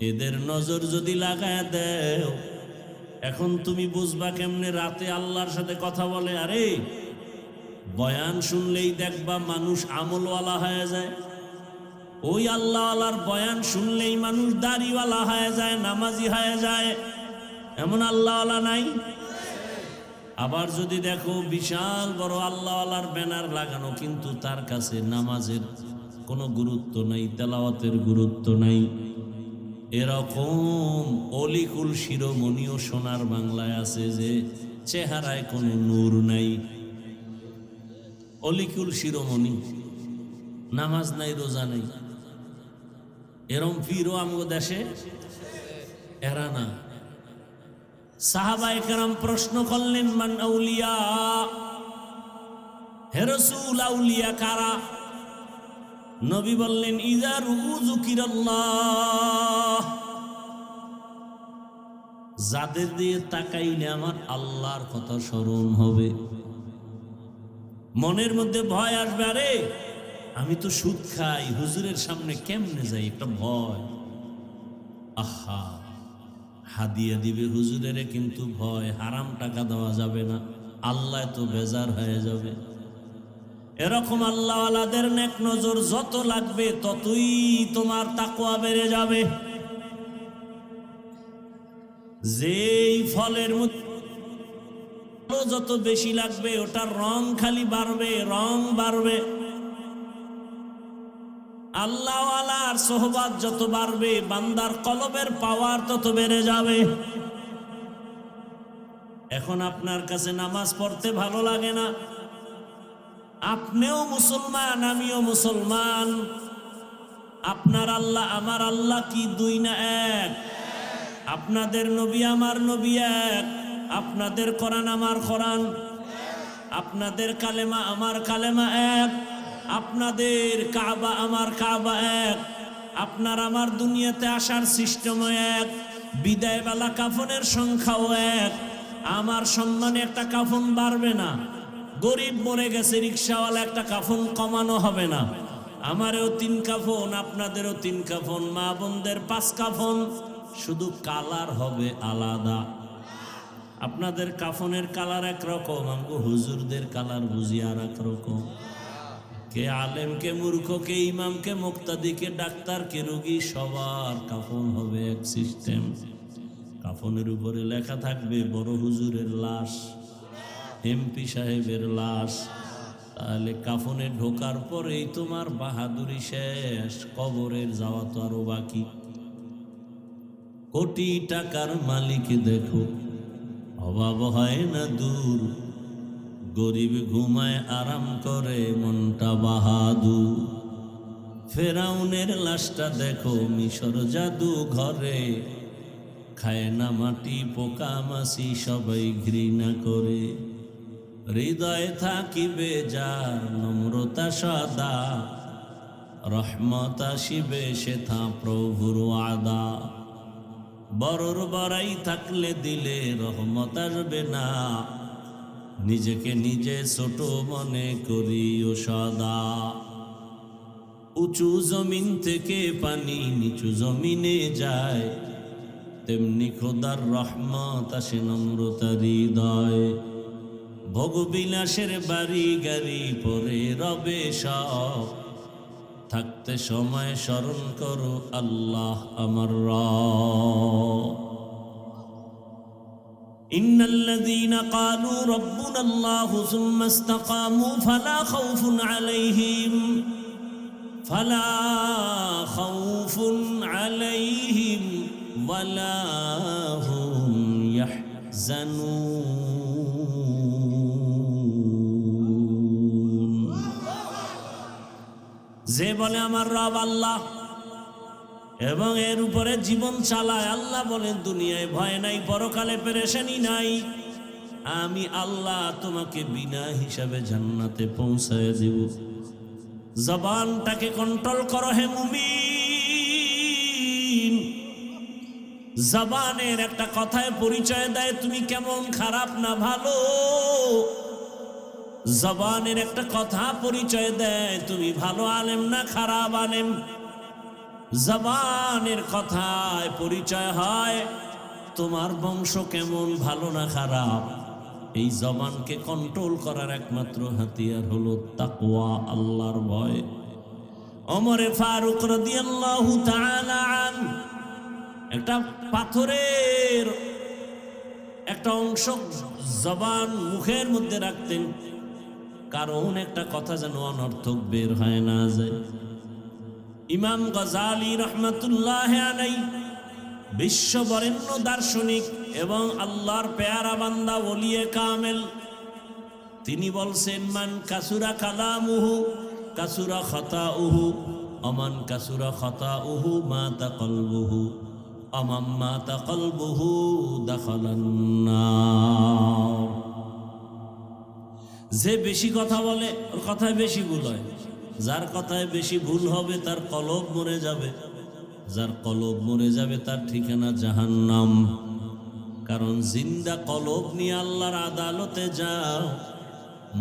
এদের নজর যদি লাগায় দেও, এখন তুমি বুঝবা কেমনে রাতে আল্লাহর সাথে কথা বলে। আরে বয়ান শুনলেই দেখবা মানুষ আমলওয়ালা হয়ে যায়। ওই আল্লাহওয়ালার বয়ান শুনলেই মানুষ দাড়িওয়ালা হয়ে যায়, নামাজি হয়ে যায়। এমন আল্লাহওয়ালা নাই? আবার যদি দেখো বিশাল বড় আল্লাহওয়ালার ব্যানার লাগানো, কিন্তু তার কাছে নামাজের কোনো গুরুত্ব নাই, তেলাওয়াতের গুরুত্ব নাই। এরকম অলিকুল শিরোমণিও সোনার বাংলায় আছে, যে চেহারায় কোনো নূর নাই, অলিকুল শিরোমণি, নামাজ নাই, রোজা নাই, এরম পীরও আমগো দেশে এরা না। সাহাবায়ে কেরাম প্রশ্ন করলেন, মান আউলিয়া, হে রাসূল আউলিয়া কারা? নবী বললেন, ইযা যুকিরাল্লাহ, যাদের দিয়ে তাকাইলে আমার আল্লাহর কথা স্মরণ হবে, মনের মধ্যে ভয় আসবে, আরে আমি তো সুদ খাই, হুজুরের সামনে কেমনে যাই, একটা ভয়। আহা, হাদিয়া দিবে হুজুরের, কিন্তু ভয়, হারাম টাকা দেওয়া যাবে না, আল্লাহ তো বেজার হয়ে যাবে। এরকম আল্লাহওয়ালাদের নেক নজর যত লাগবে ততই তোমার তাকওয়া বেড়ে যাবে। যেই ফলের মধ্যে যত বেশি লাগবে ওটার রং খালি বাড়বে, রং বাড়বে। আল্লাহওয়ালার সোহবাত যত বাড়বে বান্দার কলবের পাওয়ার তত বেড়ে যাবে। এখন আপনার কাছে নামাজ পড়তে ভালো লাগে না, আপনিও মুসলমান, আমিও মুসলমান, আপনার আল্লাহ আমার আল্লাহ কি দুই না এক? আপনাদের নবী আমার নবী এক, আপনাদের কোরআন আমার কোরআন, আপনাদের কালেমা আমার কালেমা এক, আপনাদের কাবা আমার কাবা এক, আপনার আমার দুনিয়াতে আসার সিস্টেম এক, বিদায়বেলা কাফনের সংখ্যাও এক। আমার সম্মানে একটা কাফন বাড়বে না, গরিব মরে গেছে রিক্সাওয়ালা একটা কাফন কমানো হবে না। আমারও 3 কাফন, আপনাদেরও 3 কাফন, মা বোনদের 5 কাফন, শুধু কালার হবে আলাদা। আপনাদের কাফনের কালার একরকম, আমগো হুজুরদের কালার বুঝি আর এক রকম। কে আলেম, কে মূর্খ, কে ইমাম, কে মুক্তাদি, কে ডাক্তার, কে রোগী, সবার কাফন হবে এক সিস্টেম। কাফনের উপরে লেখা থাকবে বড় হুজুরের লাশ, এমপি সাহেবের লাশ। তাহলে কাফনে ঢোকার পরেই তোমার বাহাদুরি শেষ, কবরের যাওয়া তো আরো বাকি। কোটি টাকার মালিক দেখো, অভাব হয় না দূর, গরিব ঘুমায় আরাম করে মনটা বাহাদুর। ফেরাউনের লাশটা দেখো মিশর জাদু ঘরে, খায় না মাটি পোকা মাছি সবাই ঘৃণা করে। হৃদয়ে থাকিবে যার নম্রতা সদা, রহমত আসিবে সেথা প্রভুর আদা। বড়র বড়াই থাকলে দিলে রহমত আসবে না, নিজেকে নিজে ছোট মনে করিও সদা। উঁচু জমিন থেকে পানি নিচু জমিনে যায়, তেমনি খোদার রহমত আসে নম্রতার হৃদয়। ভোগবিলাসের বাড়ি গাড়ি পরে রবে সব, থাকতে সময় স্মরণ করো আল্লাহ আমার রব। ইন্নাল্লাযীনা ক্বালু রাব্বুনাল্লাহু সুম্মা ইসতাকামু ফালা খাউফুন আলাইহিম ওয়ালা হুম ইয়াহজানুন। যে বলে আমার রব আল্লাহ এবং এর উপরে জীবন চালায়, আল্লাহ বলেন দুনিয়ায় ভয় নাই, পরকালে পেরেশানি নাই, আমি আল্লাহ তোমাকে বিনা হিসাবে জান্নাতে পৌঁছায় দেব। জবানটাকে কন্ট্রোল করো হে মুমিন। জবানের একটা কথায় পরিচয় দেয় তুমি কেমন খারাপ না ভালো। জবানের একটা কথা পরিচয় দেয় তুমি ভালো আলেম না খারাপ আলেম। জবানের কথায় পরিচয় হয় তোমার বংশ কেমন ভালো না খারাপ। এই জবানকে কন্ট্রোল করার একমাত্র হাতিয়ার হলো তাকওয়া, আল্লাহর ভয়। ওমরে ফারুক রাদিয়াল্লাহু তাআলা আনহু একটা পাথরের একটা অংশ জবান মুখের মধ্যে রাখতেন, কারণ একটা কথা যেন অনর্থক বের হয় না যায়। ইমাম গজালি রহমাতুল্লাহ আলাইহি বিশ্ববরেণ্য দার্শনিক এবং আল্লাহর পেয়ারা বান্দা ওলিয়ে কামেল, তিনি বলছেন, মান কাসুরা কালামুহু কাসুরা খাতাউহু, অমান কাসুরা খাতাউহু মাতা কলবুহু, অমাম মাতা কলবুহু দাখালান নার। যে বেশি কথা বলে ওর কথায় বেশি ভুল হয়, যার কথায় বেশি ভুল হবে তার কলব মরে যাবে, যার কলব মরে যাবে তার ঠিকানা জাহান্নাম। কারণ জিন্দা কলব নিয়ে আল্লাহর আদালতে যাও,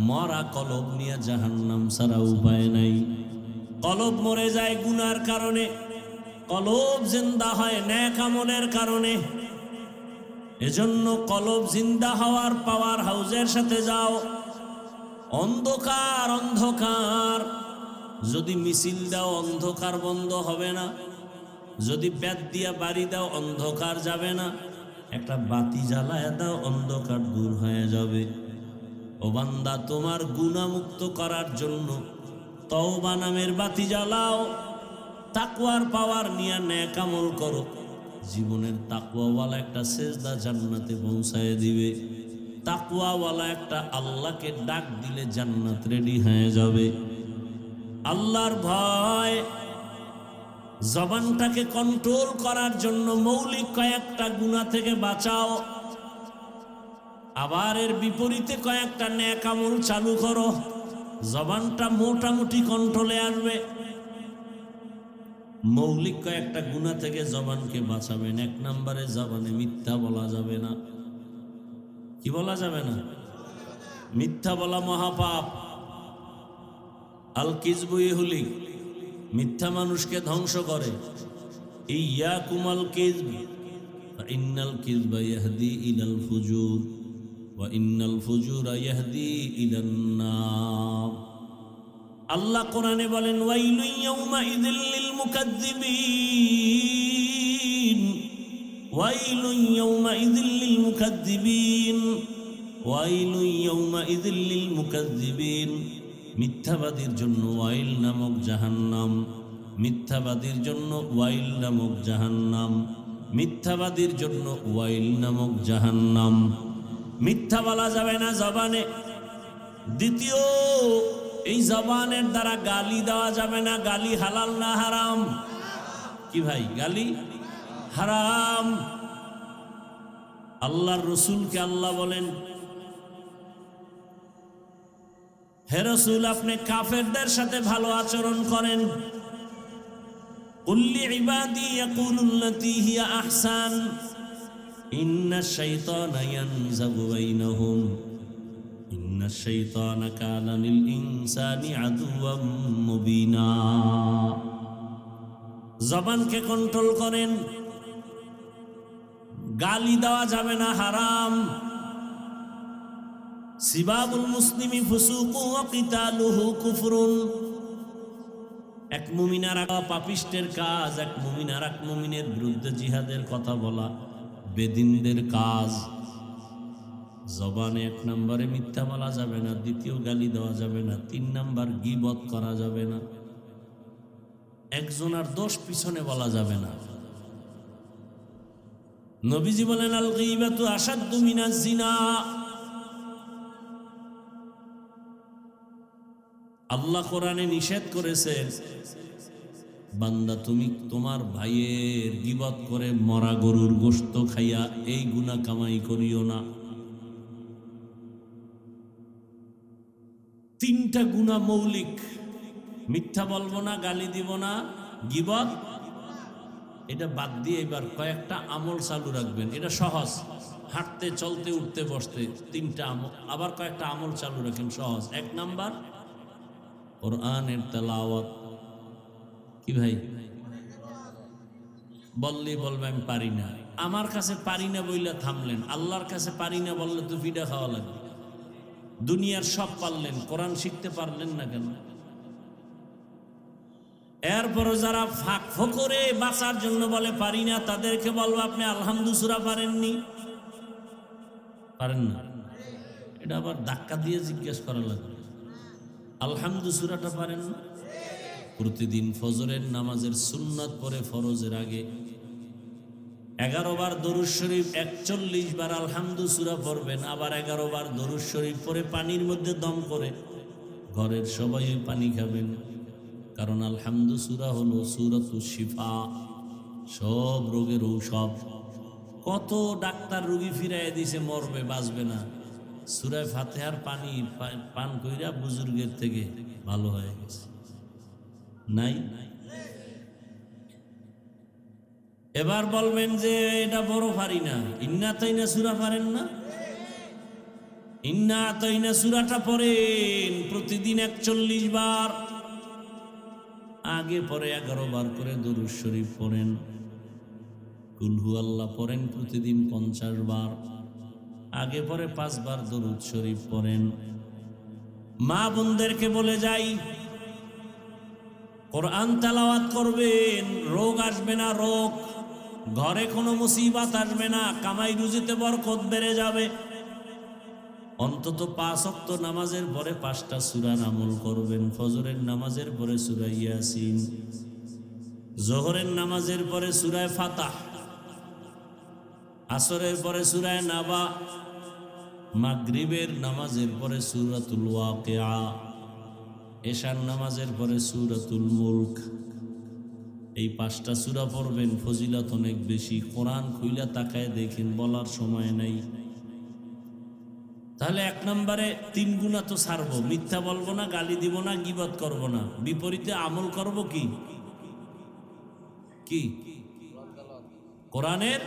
মরা কলব নিয়ে জাহান্নাম ছাড়া উপায় নাই। কলব মরে যায় গুনার কারণে, কলব জিন্দা হয় নেক আমলের কারণে। এজন্য কলব জিন্দা হওয়ার পাওয়ার হাউজের সাথে যাও। অন্ধকার অন্ধকার যদি মিছিল দাও অন্ধকার বন্ধ হবে না, যদি ব্যাট দিয়া বাড়ি দাও অন্ধকার যাবে না, একটা বাতি জ্বালায় দাও অন্ধকার দূর হয়ে যাবে। ও বান্দা, তোমার গুনাহমুক্ত করার জন্য তওবা নামের বাতি জ্বালাও, তাকওয়ার পাওয়ার নিয়ে নেক আমল করো। জীবনের তাকওয়াওয়ালা একটা সেজদা জান্নাতে পৌঁছায় দিবে। তাকওয়াওয়ালা একটা আল্লাহকে ডাক দিলে জান্নাত রেডি হয়ে যাবে। আল্লাহর ভয় জবানটাকে কন্ট্রোল করার জন্য মৌলিক কয়েকটা গুনাহ থেকে বাঁচাও, আবার এর বিপরীতে কয়েকটা নেক আমল চালু করো, জবানটা মোটামুটি কন্ট্রোলে আসবে। মৌলিক কয়েকটা গুনাহ থেকে জবানকে বাঁচাবেন। এক নম্বরে, জবানে মিথ্যা বলা যাবে না। কি বলা যাবে না? মিথ্যা বলা মহাপাপ। আল কিযবু ইহলিক, মিথ্যা মানুষকে ধ্বংস করে। ইয়াকুমাল কিযব ফাইন্নাল কিযবা ইয়াহদি ইলাল ফুজুর ওয়া ইন্নাল ফুজুরা ইয়াহদি ইলান নার। আল্লাহ কোরআনে বলেন, ওয়াইলুন ইয়াউমাইযিল লিল মুকাদ্দিবিন, ওয়াইলুন ইয়াউমাইযিল লিল মুকাদ্দিবিন, ওয়াইলুন ইয়াউমাইযিল লিল মুকাদ্দিবিন। মিথ্যাবাদীর জন্য ওয়াইল নামক জাহান্নাম, মিথ্যাবাদীর জন্য ওয়াইল নামক জাহান্নাম, মিথ্যাবাদীর জন্য ওয়াইল নামক জাহান্নাম। মিথ্যা বলা যাবে না জবানে। দ্বিতীয়, এই জবানের দ্বারা গালি দেওয়া যাবে না। গালি হালাল না হারাম? কি ভাই, গালি হারাম। আল্লাহর রসুলকে আল্লাহ বলেন, হে রাসূল, আপনি কাফেরদের সাথে ভালো আচরণ করেন। কুল্লি ইবাদি ইয়াকুলুল্লাতী হিয়া আহসান ইন্নাশ শাইতানা ইয়ানজাগু বাইনাহুম ইন্নাশ শাইতানা কানা লিল ইনসানি আদুওয়াম মুবিনা। জবানকে কন্ট্রোল করেন। গালি দেওয়া যাবে না, হারাম। সিবাবুল মুসলিমি ফুসুকু ওয়া কিতালুহু কুফরুন। এক মুমিন আর এক পাপিষ্টের কাজ, এক মুমিন আর এক মুমিনের বিরুদ্ধে জিহাদের কথা বলা বেদিনদের কাজ। জবানে এক নম্বরে মিথ্যা বলা যাবে না, দ্বিতীয় গালি দেওয়া যাবে না, 3 নম্বর গীবত করা যাবে না, একজনের দোষ পিছনে বলা যাবে না। নবীজি বলেন, আল গীবাতু আশাদ্দু মিনাজ জিনা। আল্লাহ কোরআনে নিষেধ করেছেন, বান্দা তুমি তোমার ভাইয়ের গীবত করে মরা গরুর গোশত খাইয়া এই গুনাহ কামাই করিও না। 3টা গুনাহ মৌলিক। মিথ্যা বলবো না, গালি দিব না, গীবত। এটা বাদ দিয়ে এবার কয়েকটা আমল চালু রাখবেন। এটা সহজ, হাঁটতে চলতে উঠতে বসতে 3টা আমল। আবার কয়েকটা আমল চালু রাখেন, সহজ। 1 নাম্বার, কোরআনের তেলাওয়াত। কি ভাই, বললে বলবে আমি পারি না। আমার কাছে পারি না বইলা থামলেন, আল্লাহর কাছে পারি না বললে তো ফিডা খাওয়া লাগবে। দুনিয়ার সব পারলেন, কোরআন শিখতে পারলেন না কেন? এরপরও যারা ফাঁক ফোকরে বাঁচার জন্য বলে পারি না, তাদেরকে বলবো আপনি আলহামদু সূরা পারেননি? পারেন না? এটা আবার ধাক্কা দিয়ে জিজ্ঞেস করা লাগবে। আলহামদু সূরাটা পারেন না? প্রতিদিন ফজরের নামাজের সুন্নাত পরে ফরজের আগে 11 বার দরুদ শরীফ, 41 বার আলহামদু সূরা পড়বেন, আবার 11 বার দরুদ শরীফ পরে পানির মধ্যে দম করে ঘরের সবাই ওই পানি খাবেন। কারণ আলহামদু সূরা হলো সূরাতুশ শিফা, সব রোগের ঔষধ। কত ডাক্তার রোগী ফিরাইয়া দিছে, মরবে বাঁচবে না, সূরা ফাতিহার পানি পান কইরা বুজুর্গের থেকে ভালো হয়ে গেছে। নাই? এবার বলবেন যে এটা বড় পারি না, ইন্না আতাইনা সূরা পারেন না? ইন্না আতাইনা সূরাটা পড়েন প্রতিদিন 41 বার, আগে পরে 11 বার করে দরুদ শরীফ পড়েন। কুল হু আল্লাহ পড়েন প্রতিদিন 50 বার, আগে পরে 5 বার দরুদ শরীফ পড়েন। মা বোনদেরকে বলে যাই, কোরআন তেলাওয়াত করবেন, রোগ আসবে না, রোগ ঘরে কোনো মুসিবত আসবে না, কামাই রুজিতে বরকত বেড়ে যাবে। অন্তত 5 ওয়াক্ত নামাজের পরে 5টা সূরার আমল করবেন। ফজরের নামাজের পরে সূরা ইয়াসিন, জোহরের নামাজের পরে সূরা ফাতাহ, আসরের পরে সূরা নাবা, মাগরিবের নামাজের পরে সূরাতুল ওয়াকিয়া, এশার নামাজের পরে সূরাতুল মুলক। এই 5টা সূরা পড়বেন, ফজিলত অনেক বেশি। কোরআন খুইলা তাকায় দেখেন, বলার সময় নাই। তাহলে 1 নম্বরে 3 গুণা তো ছাড়বো, মিথ্যা বলবো না, গালি দিব না, গীবত করব না। বিপরীতে আমল করব কি? কি? কোরআনের।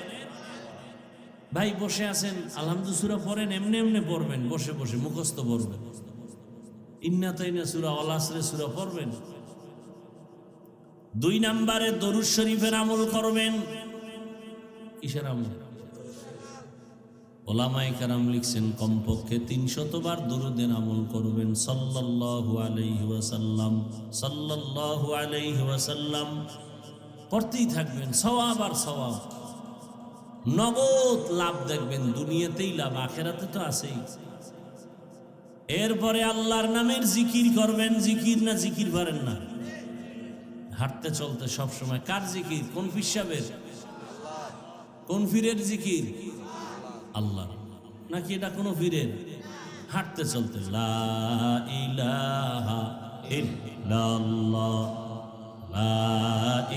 ভাই বসে আছেন, আলহামদু সূরা পড়েন, এমনি এমনি পড়বেন, বসে বসে মুখস্থ পড়বেন। ইন্না তাইনা সূরা, আল আসরে সূরা পড়বেন। 2 নম্বরে দরুদ শরীফের আমল করবেন। কিসের আমল? ওলামায়ে কেরাম লিখছেন কমপক্ষে 300 বার দরুদের আমল করবেন। সাল্লাল্লাহু আলাইহি ওয়াসাল্লাম, সাল্লাল্লাহু আলাইহি ওয়াসাল্লাম পড়তেই থাকবেন। সওয়াব আর সওয়াব, নগদ লাভ দেখবেন, দুনিয়াতেই লাভ, আখেরাতে তো আছেই। এরপরে আল্লাহর নামের জিকির করবেন। জিকির না জিকির পারেন না? হাঁটতে চলতে সব সময় কার জিকির? কোন পীর সাহেবের? কোন পীরের জিকির? আল্লাহ। নাকি এটা কোন পীরের? হাঁটতে চলতে লা ইলাহা ইল্লাল্লাহ, লা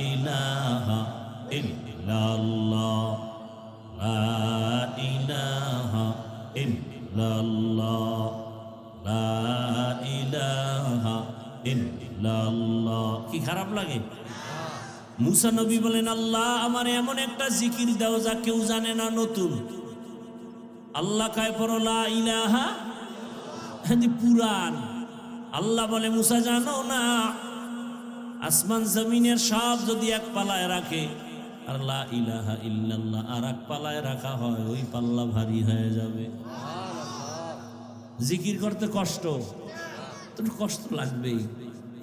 ইলাহা ইল্লাল্লাহ, লা ইলাহা ইল্লাল্লাহ, লা ইলাহা ইল্লাল্লাহ। কি খারাপ লাগে? মুসা নবী বলেন, আল্লাহ আমার এমন একটা জিকির দাও যা কেউ জানে না, নতুন। আল্লাহ কায় পড়ো লা ইলাহা, পুরান। আল্লাহ বলে, মুসা জানো না, আসমান জমিনের সব যদি এক পালায় রাখে আর লা ইলাহা ইল্লাল্লাহ আর এক পালায় রাখা হয়, ওই পাল্লা ভারী হয়ে যাবে। জিকির করতে কষ্ট তো, কষ্ট লাগবেই।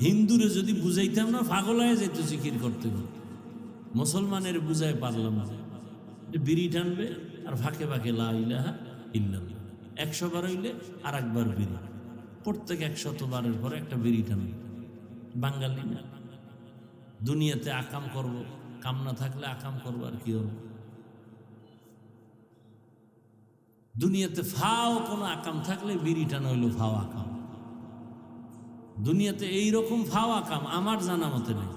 হিন্দুরে যদি বুঝাইতাম না, পাগল হয়ে যেত জিকির করতে। মুসলমানের বুঝাই পারলাম না, বিড়ি টানবে আর ফাঁকে ফাঁকে লা ইলাহা ইল্লাল্লাহ। 100 বার হইলে আর একবার বিড়ি, প্রত্যেক 100 বারের পরে একটা বিড়ি টানবে। বাঙালি না? দুনিয়াতে আকাম করব, কাম না থাকলে আকাম করবো, আর কি হবে? দুনিয়াতে ফাও কোনো আকাম থাকলে বিড়ি টানা হইল ফাও আকাম। দুনিয়াতে এইরকম ফাও আকাম আমার জানা মতে নেই।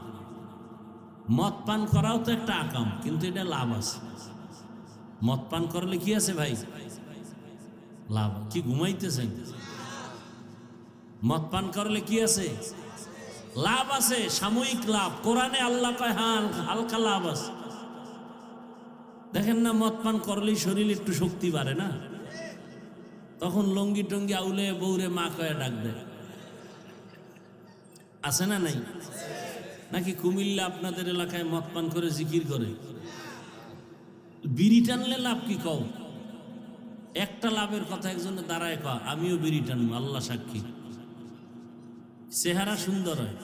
মদ পান করাও তো একটা আকাম, কিন্তু এটা লাভ আছে। মদ পান করলে কি আছে ভাই? লাভ। কি ঘুমাইতেছেন? মদ পান করলে কি আছে? লাভ আছে, সাময়িক লাভ। কোরআনে আল্লাহ কয় হালকা লাভ আছে। দেখেন না, মদ পান করলেই শরীর একটু শক্তি বাড়ে না? তখন লঙ্গি টঙ্গি আউলে বউরে মা কয়ে ডাক দেয়, আছে না নাই? নাকি কুমিল্লা আপনাদের এলাকায় মদ পান করে জিকির করে? বিড়ি টানলে লাভ কি কও? একটা লাভের কথা একজনে দাঁড়ায় কয়, আমিও বিড়ি টানবো, আল্লাহ সাক্ষী। চেহারা সুন্দর হয়,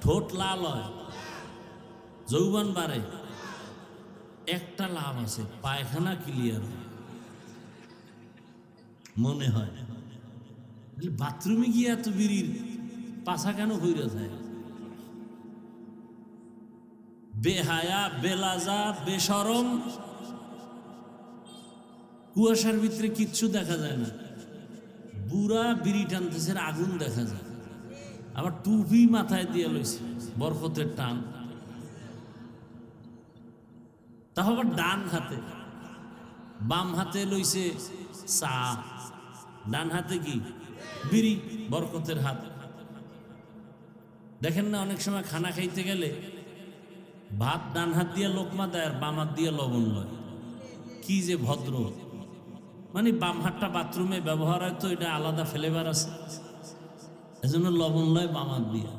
ঠোঁট লাল হয়, যৌবন বাড়ে। একটা লাভ আছে, পায়খানা ক্লিয়ার হয় মনে হয়। বাথরুমে গিয়ে এত বিড়ির পাশা কেন হইরা যায়? বেহায়া, বেলাজা, বেশরম, কুয়াশার ভিতরে কিচ্ছু দেখা যায় না, বুড়া বিড়ি টানতেছে, আগুন দেখা যায়, আবার টুপি মাথায় দিয়ে লইছে, বরকতের টান, তাও আবার ডান হাতে, বাম হাতে লইছে চা, ডান হাতে কি বিড়ি, বরকতের হাত। দেখেন না অনেক সময় খানা খাইতে গেলে ভাত ডান হাত দিয়ে লোকমা দেয় আর বাম হাত দিয়ে লবণ লয়, কি যে ভদ্র। মানে বাম হাতটা বাথরুমে ব্যবহার হয় তো, এটা আলাদা ফ্লেভার আছে, এজন্য লবণ লয় বাম হাত দিয়ে।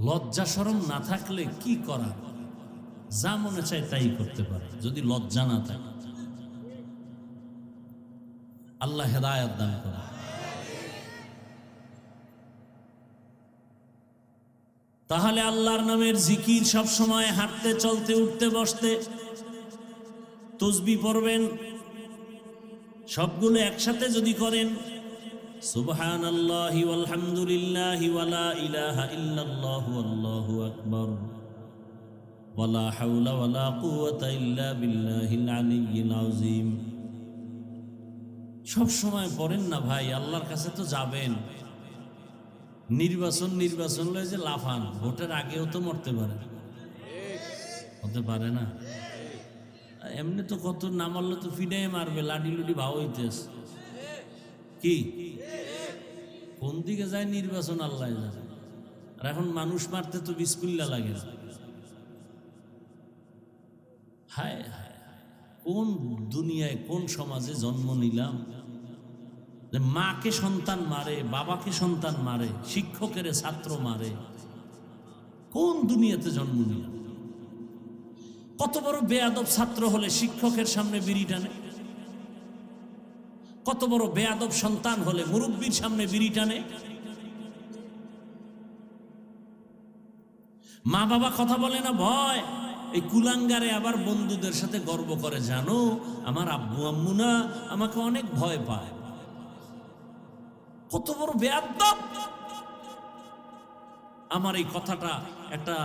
লজ্জা শরম না থাকলে কি করা, যা মনে চায় তাই করতে পারে যদি লজ্জা না থাকে। আল্লাহ হেদায়েত দান করে। তাহলে আল্লাহর নামের জিকির সব সময় হাঁটতে চলতে উঠতে বসতে, তাসবিহ পড়বেন, সবগুলো একসাথে যদি করেন, সুবহানাল্লাহি ওয়াল হামদুলিল্লাহি ওয়ালা ইলাহা ইল্লাল্লাহু আল্লাহু আকবার ওয়ালা হাওলা ওয়ালা কুওয়াতা ইল্লা বিল্লাহিল আলিয়্যিল আযীম। সব সময় পড়েন না ভাই, আল্লাহর কাছে তো যাবেন। নির্বাচন লয় যে লাফান, ভোটের আগেও তো মরতে পারে, হতে পারে না। এমনি তো কত না মারলে তো ফিডাই মারবে, লাডি লুডি ভাও হইতেছে কি, কোন দিকে যায় নির্বাচন আল্লাহ জানে। আর এখন মানুষ মারতে তো বিসমিল্লাহ লাগে না। হায় হায়, কোন দুনিয়ায় কোন সমাজে জন্ম নিলাম, মাকে সন্তান মারে, বাবাকে সন্তান মারে, শিক্ষকের ছাত্র মারে, কোন দুনিয়াতে জন্ম নিলাম। কত বড় বেয়াদব ছাত্র হলে শিক্ষকের সামনে বিড়ি টানে, কত বড় বেয়াদব সন্তান হলে মুরব্বীর সামনে বিড়ি টানে। মা বাবা কথা বলে না ভয়, এই কুলাঙ্গারে আবার বন্ধুদের সাথে গর্ব করে, জানো আমার আব্বু আম্মু না আমাকে অনেক ভয় পায়। কত বড় বেয়াদব। আমার এই কথাটা একটা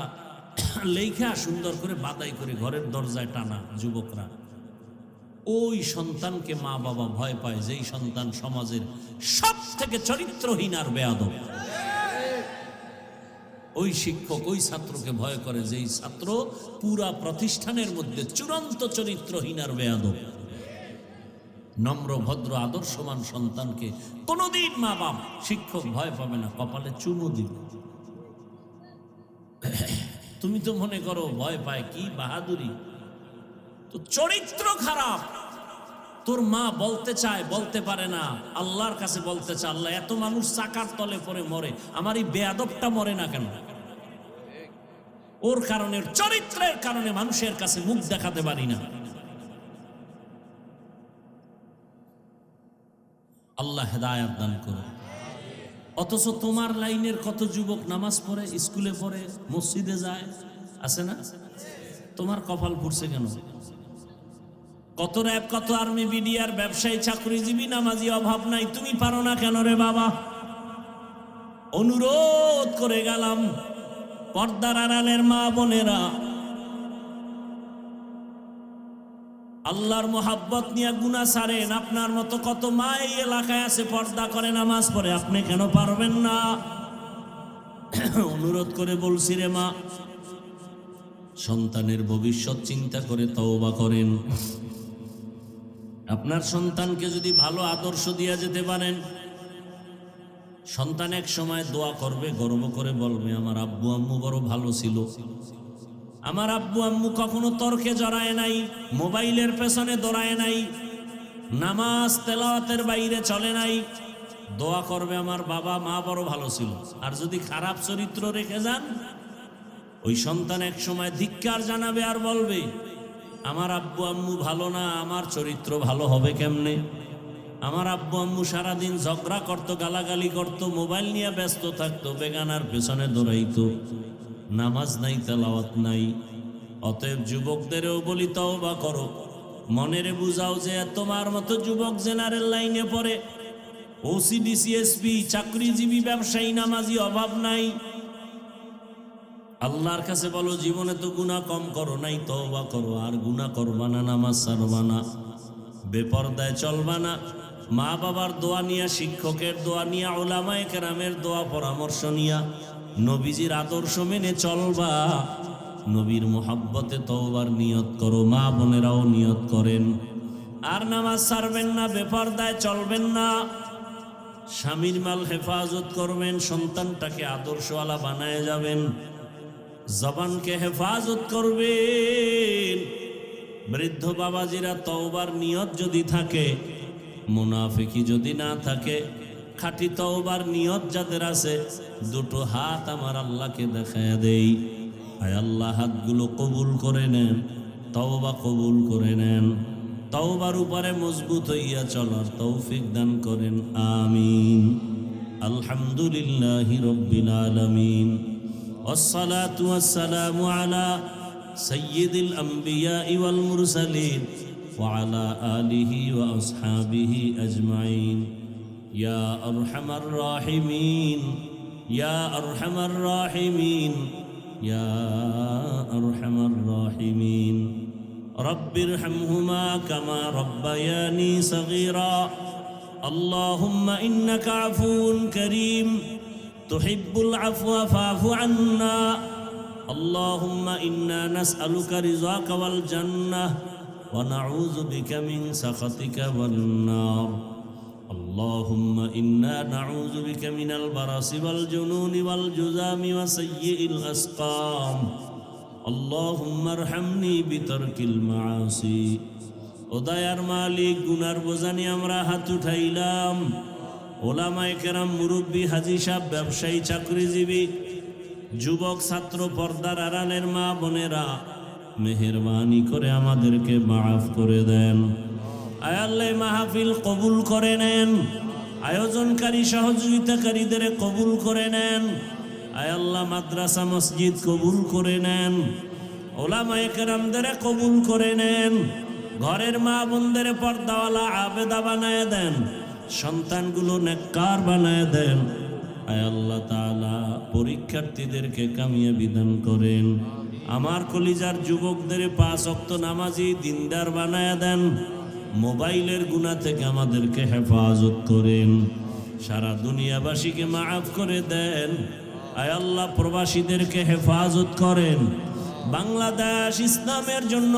লেখা সুন্দর করে বাদাই করে ঘরের দরজায় টানা যুবকরা, ওই সন্তানকে মা বাবা ভয় পায় যেই সন্তান সমাজের সব থেকে চরিত্রহীন আর বেয়াদব। ওই শিক্ষক ওই ছাত্রকে ভয় করে যেই ছাত্র পুরা প্রতিষ্ঠানের মধ্যে চূড়ান্ত চরিত্রহীন আর বেয়াদব। নম্র ভদ্র আদর্শবান সন্তানকে কোনোদিন মা বাপ শিক্ষক ভয় পাবে না, কপালে চুমু দিবে। তুমি তো মনে করো ভয় পায়, কি বাহাদুরি, তো চরিত্র খারাপ। তোর মা বলতে চায় বলতে পারে না, আল্লাহর কাছে বলতে চায়, আল্লাহ এত মানুষ চাকার তলে পড়ে মরে, আমার এই বেয়াদবটা মরে না কেন? ওর কারণে, চরিত্রের কারণে মানুষের কাছে মুখ দেখাতে পারি না। আল্লাহ হেদায়েত দান করো। অথচ তোমার লাইনের কত যুবক নামাজ পড়ে, স্কুলে পড়ে, মসজিদে যায়, আছে না? তোমার কপাল পুড়ছে কেন? কত র্যাব, কত আর্মি, বিডিআর, ব্যবসায়ী, চাকরিজীবী, নামাজি অভাব নাই, তুমি পারো না কেন রে বাবা? অনুরোধ করে গেলাম, পর্দার আড়ালের মা বোনেরা, আল্লাহর মোহাব্বত নিয়ে গুনাহ ছাড়েন। আপনার মতো কত মা এই এলাকায় আছে, পর্দা করে নামাজ পড়ে, আপনি কেন পারবেন না? অনুরোধ করে বলছি রে মা, সন্তানের ভবিষ্যৎ চিন্তা করে তওবা করেন। আপনার সন্তানকে যদি ভালো আদর্শ দিয়ে যেতে পারেন, সন্তান এক সময় দোয়া করবে, গর্ব করে বলবে আমার আব্বু আম্মু বড় ভালো ছিল, আমার আব্বু আম্মু কখনো তর্কে জড়ায় নাই, মোবাইলের পেছনে দৌড়ায় নাই, নামাজ তেলাওয়াতের বাইরে চলে নাই। দোয়া করবে আমার বাবা মা বড় ভালো ছিল। আর যদি খারাপ চরিত্র রেখে যান, ওই সন্তান এক সময় ধিক্কার জানাবে আর বলবে আমার আব্বু আম্মু ভালো না, আমার চরিত্র ভালো হবে কেমনে? আমার আব্বু আম্মু সারাদিন ঝগড়া করতো, গালাগালি করতো, মোবাইল নিয়ে ব্যস্ত থাকতো, বেগানার পেছনে দৌড়াইতো, নামাজ নাই, তেলাওয়াত নাই। অতএব যুবকদেরও বলি তওবা করো, মনেরে বুঝাও যে তোমার মতো যুবক জেনারেল লাইনে পড়ে, ওসিডি, সিএসপি, চাকরিজীবী, ব্যবসায়ী, নামাজি অভাব নাই। আল্লাহর কাছে বলো, জীবনে তো গুনাহ কম করো নাই, তওবা করো, আর গুনাহ করবা না, নামাজ ছাড়বা না, বেপরদায় চলবা না, মা বাবার দোয়া নিয়া, শিক্ষকের দোয়া নিয়া, উলামায়ে কেরামের দোয়া পরামর্শ নিয়া নবীজির আদর্শ মেনে চলবা। নবীর মোহাব্বতে তওবার নিয়ত করো, মা বোনেরাও নিয়ত করেন। আর নামাজ ছাড়বেন না, বেপরদায় চলবেন না, স্বামীর মাল হেফাজত করবেন, সন্তানটাকে আদর্শওয়ালা বানায় যাবেন, জবানকে হেফাজত করবেন। বৃদ্ধ বাবাজিরা তওবার নিয়ত যদি থাকে, মুনাফিকি যদি না থাকে, খাঁটি তওবার নিয়ত যাদের আছে, দুটো হাত আমার আল্লাহকে দেখায় দেই। আয় আল্লাহ, হাতগুলো কবুল করে নেন, তওবা কবুল করে নেন, তওবার উপরে মজবুত হইয়া চলার তৌফিক দান করেন, আমিন। আলহামদুলিল্লাহি রাব্বিল আলামিন, والصلاة والسلام على سيد الأنبياء والمرسلين وعلى آله وأصحابه أجمعين. يا أرحم الراحمين، يا أرحم الراحمين، يا أرحم الراحمين. رب ارحمهما كما ربياني صغيرا. اللهم إنك عفو كريم تحب العفو فاعف عنا. اللهم إنا نسألك رضاك والجنة ونعوذ بك من سخطك والنار. اللهم إنا نعوذ بك من البرص والجنون والجذام وسيء الأسقام. اللهم ارحمني بترك المعاصي. ও দয়ার মালিক, গুনার বোঝানি আমরা হাত উঠাইলাম। ওলামায়ে কেরাম, মুরব্বী, হাজী সাহেব, ব্যবসায়ী, চাকরিজীবী, যুবক, ছাত্র, পর্দার আড়ালের মা বোনেরা, মেহেরবানি করে আমাদেরকে মাফ করে দেন। আয় আল্লাহ, মাহফিল কবুল করে নেন, আয়োজনকারী সহযোগিতাকারীদের কবুল করে নেন। আয় আল্লাহ, মাদ্রাসা মসজিদ কবুল করে নেন, ওলামায়ে কেরামদের কবুল করে নেন, ঘরের মা বোনদের পর্দাওয়ালা আবেদা বানায় দেন, সন্তানগুলো নেককার বানায় দেন। আয় আল্লাহ তাআলা, পরীক্ষার্থীদেরকে কামিয়াবি দান করেন। আমার কলিজার যুবকদের 5 ওয়াক্ত নামাজি দিনদার বানায় দেন। মোবাইলের গুনাহ থেকে আমাদেরকে হেফাজত করেন। সারা দুনিয়াবাসীকে মাফ করে দেন। আয় আল্লাহ, প্রবাসীদেরকে হেফাজত করেন। বাংলাদেশ ইসলামের জন্য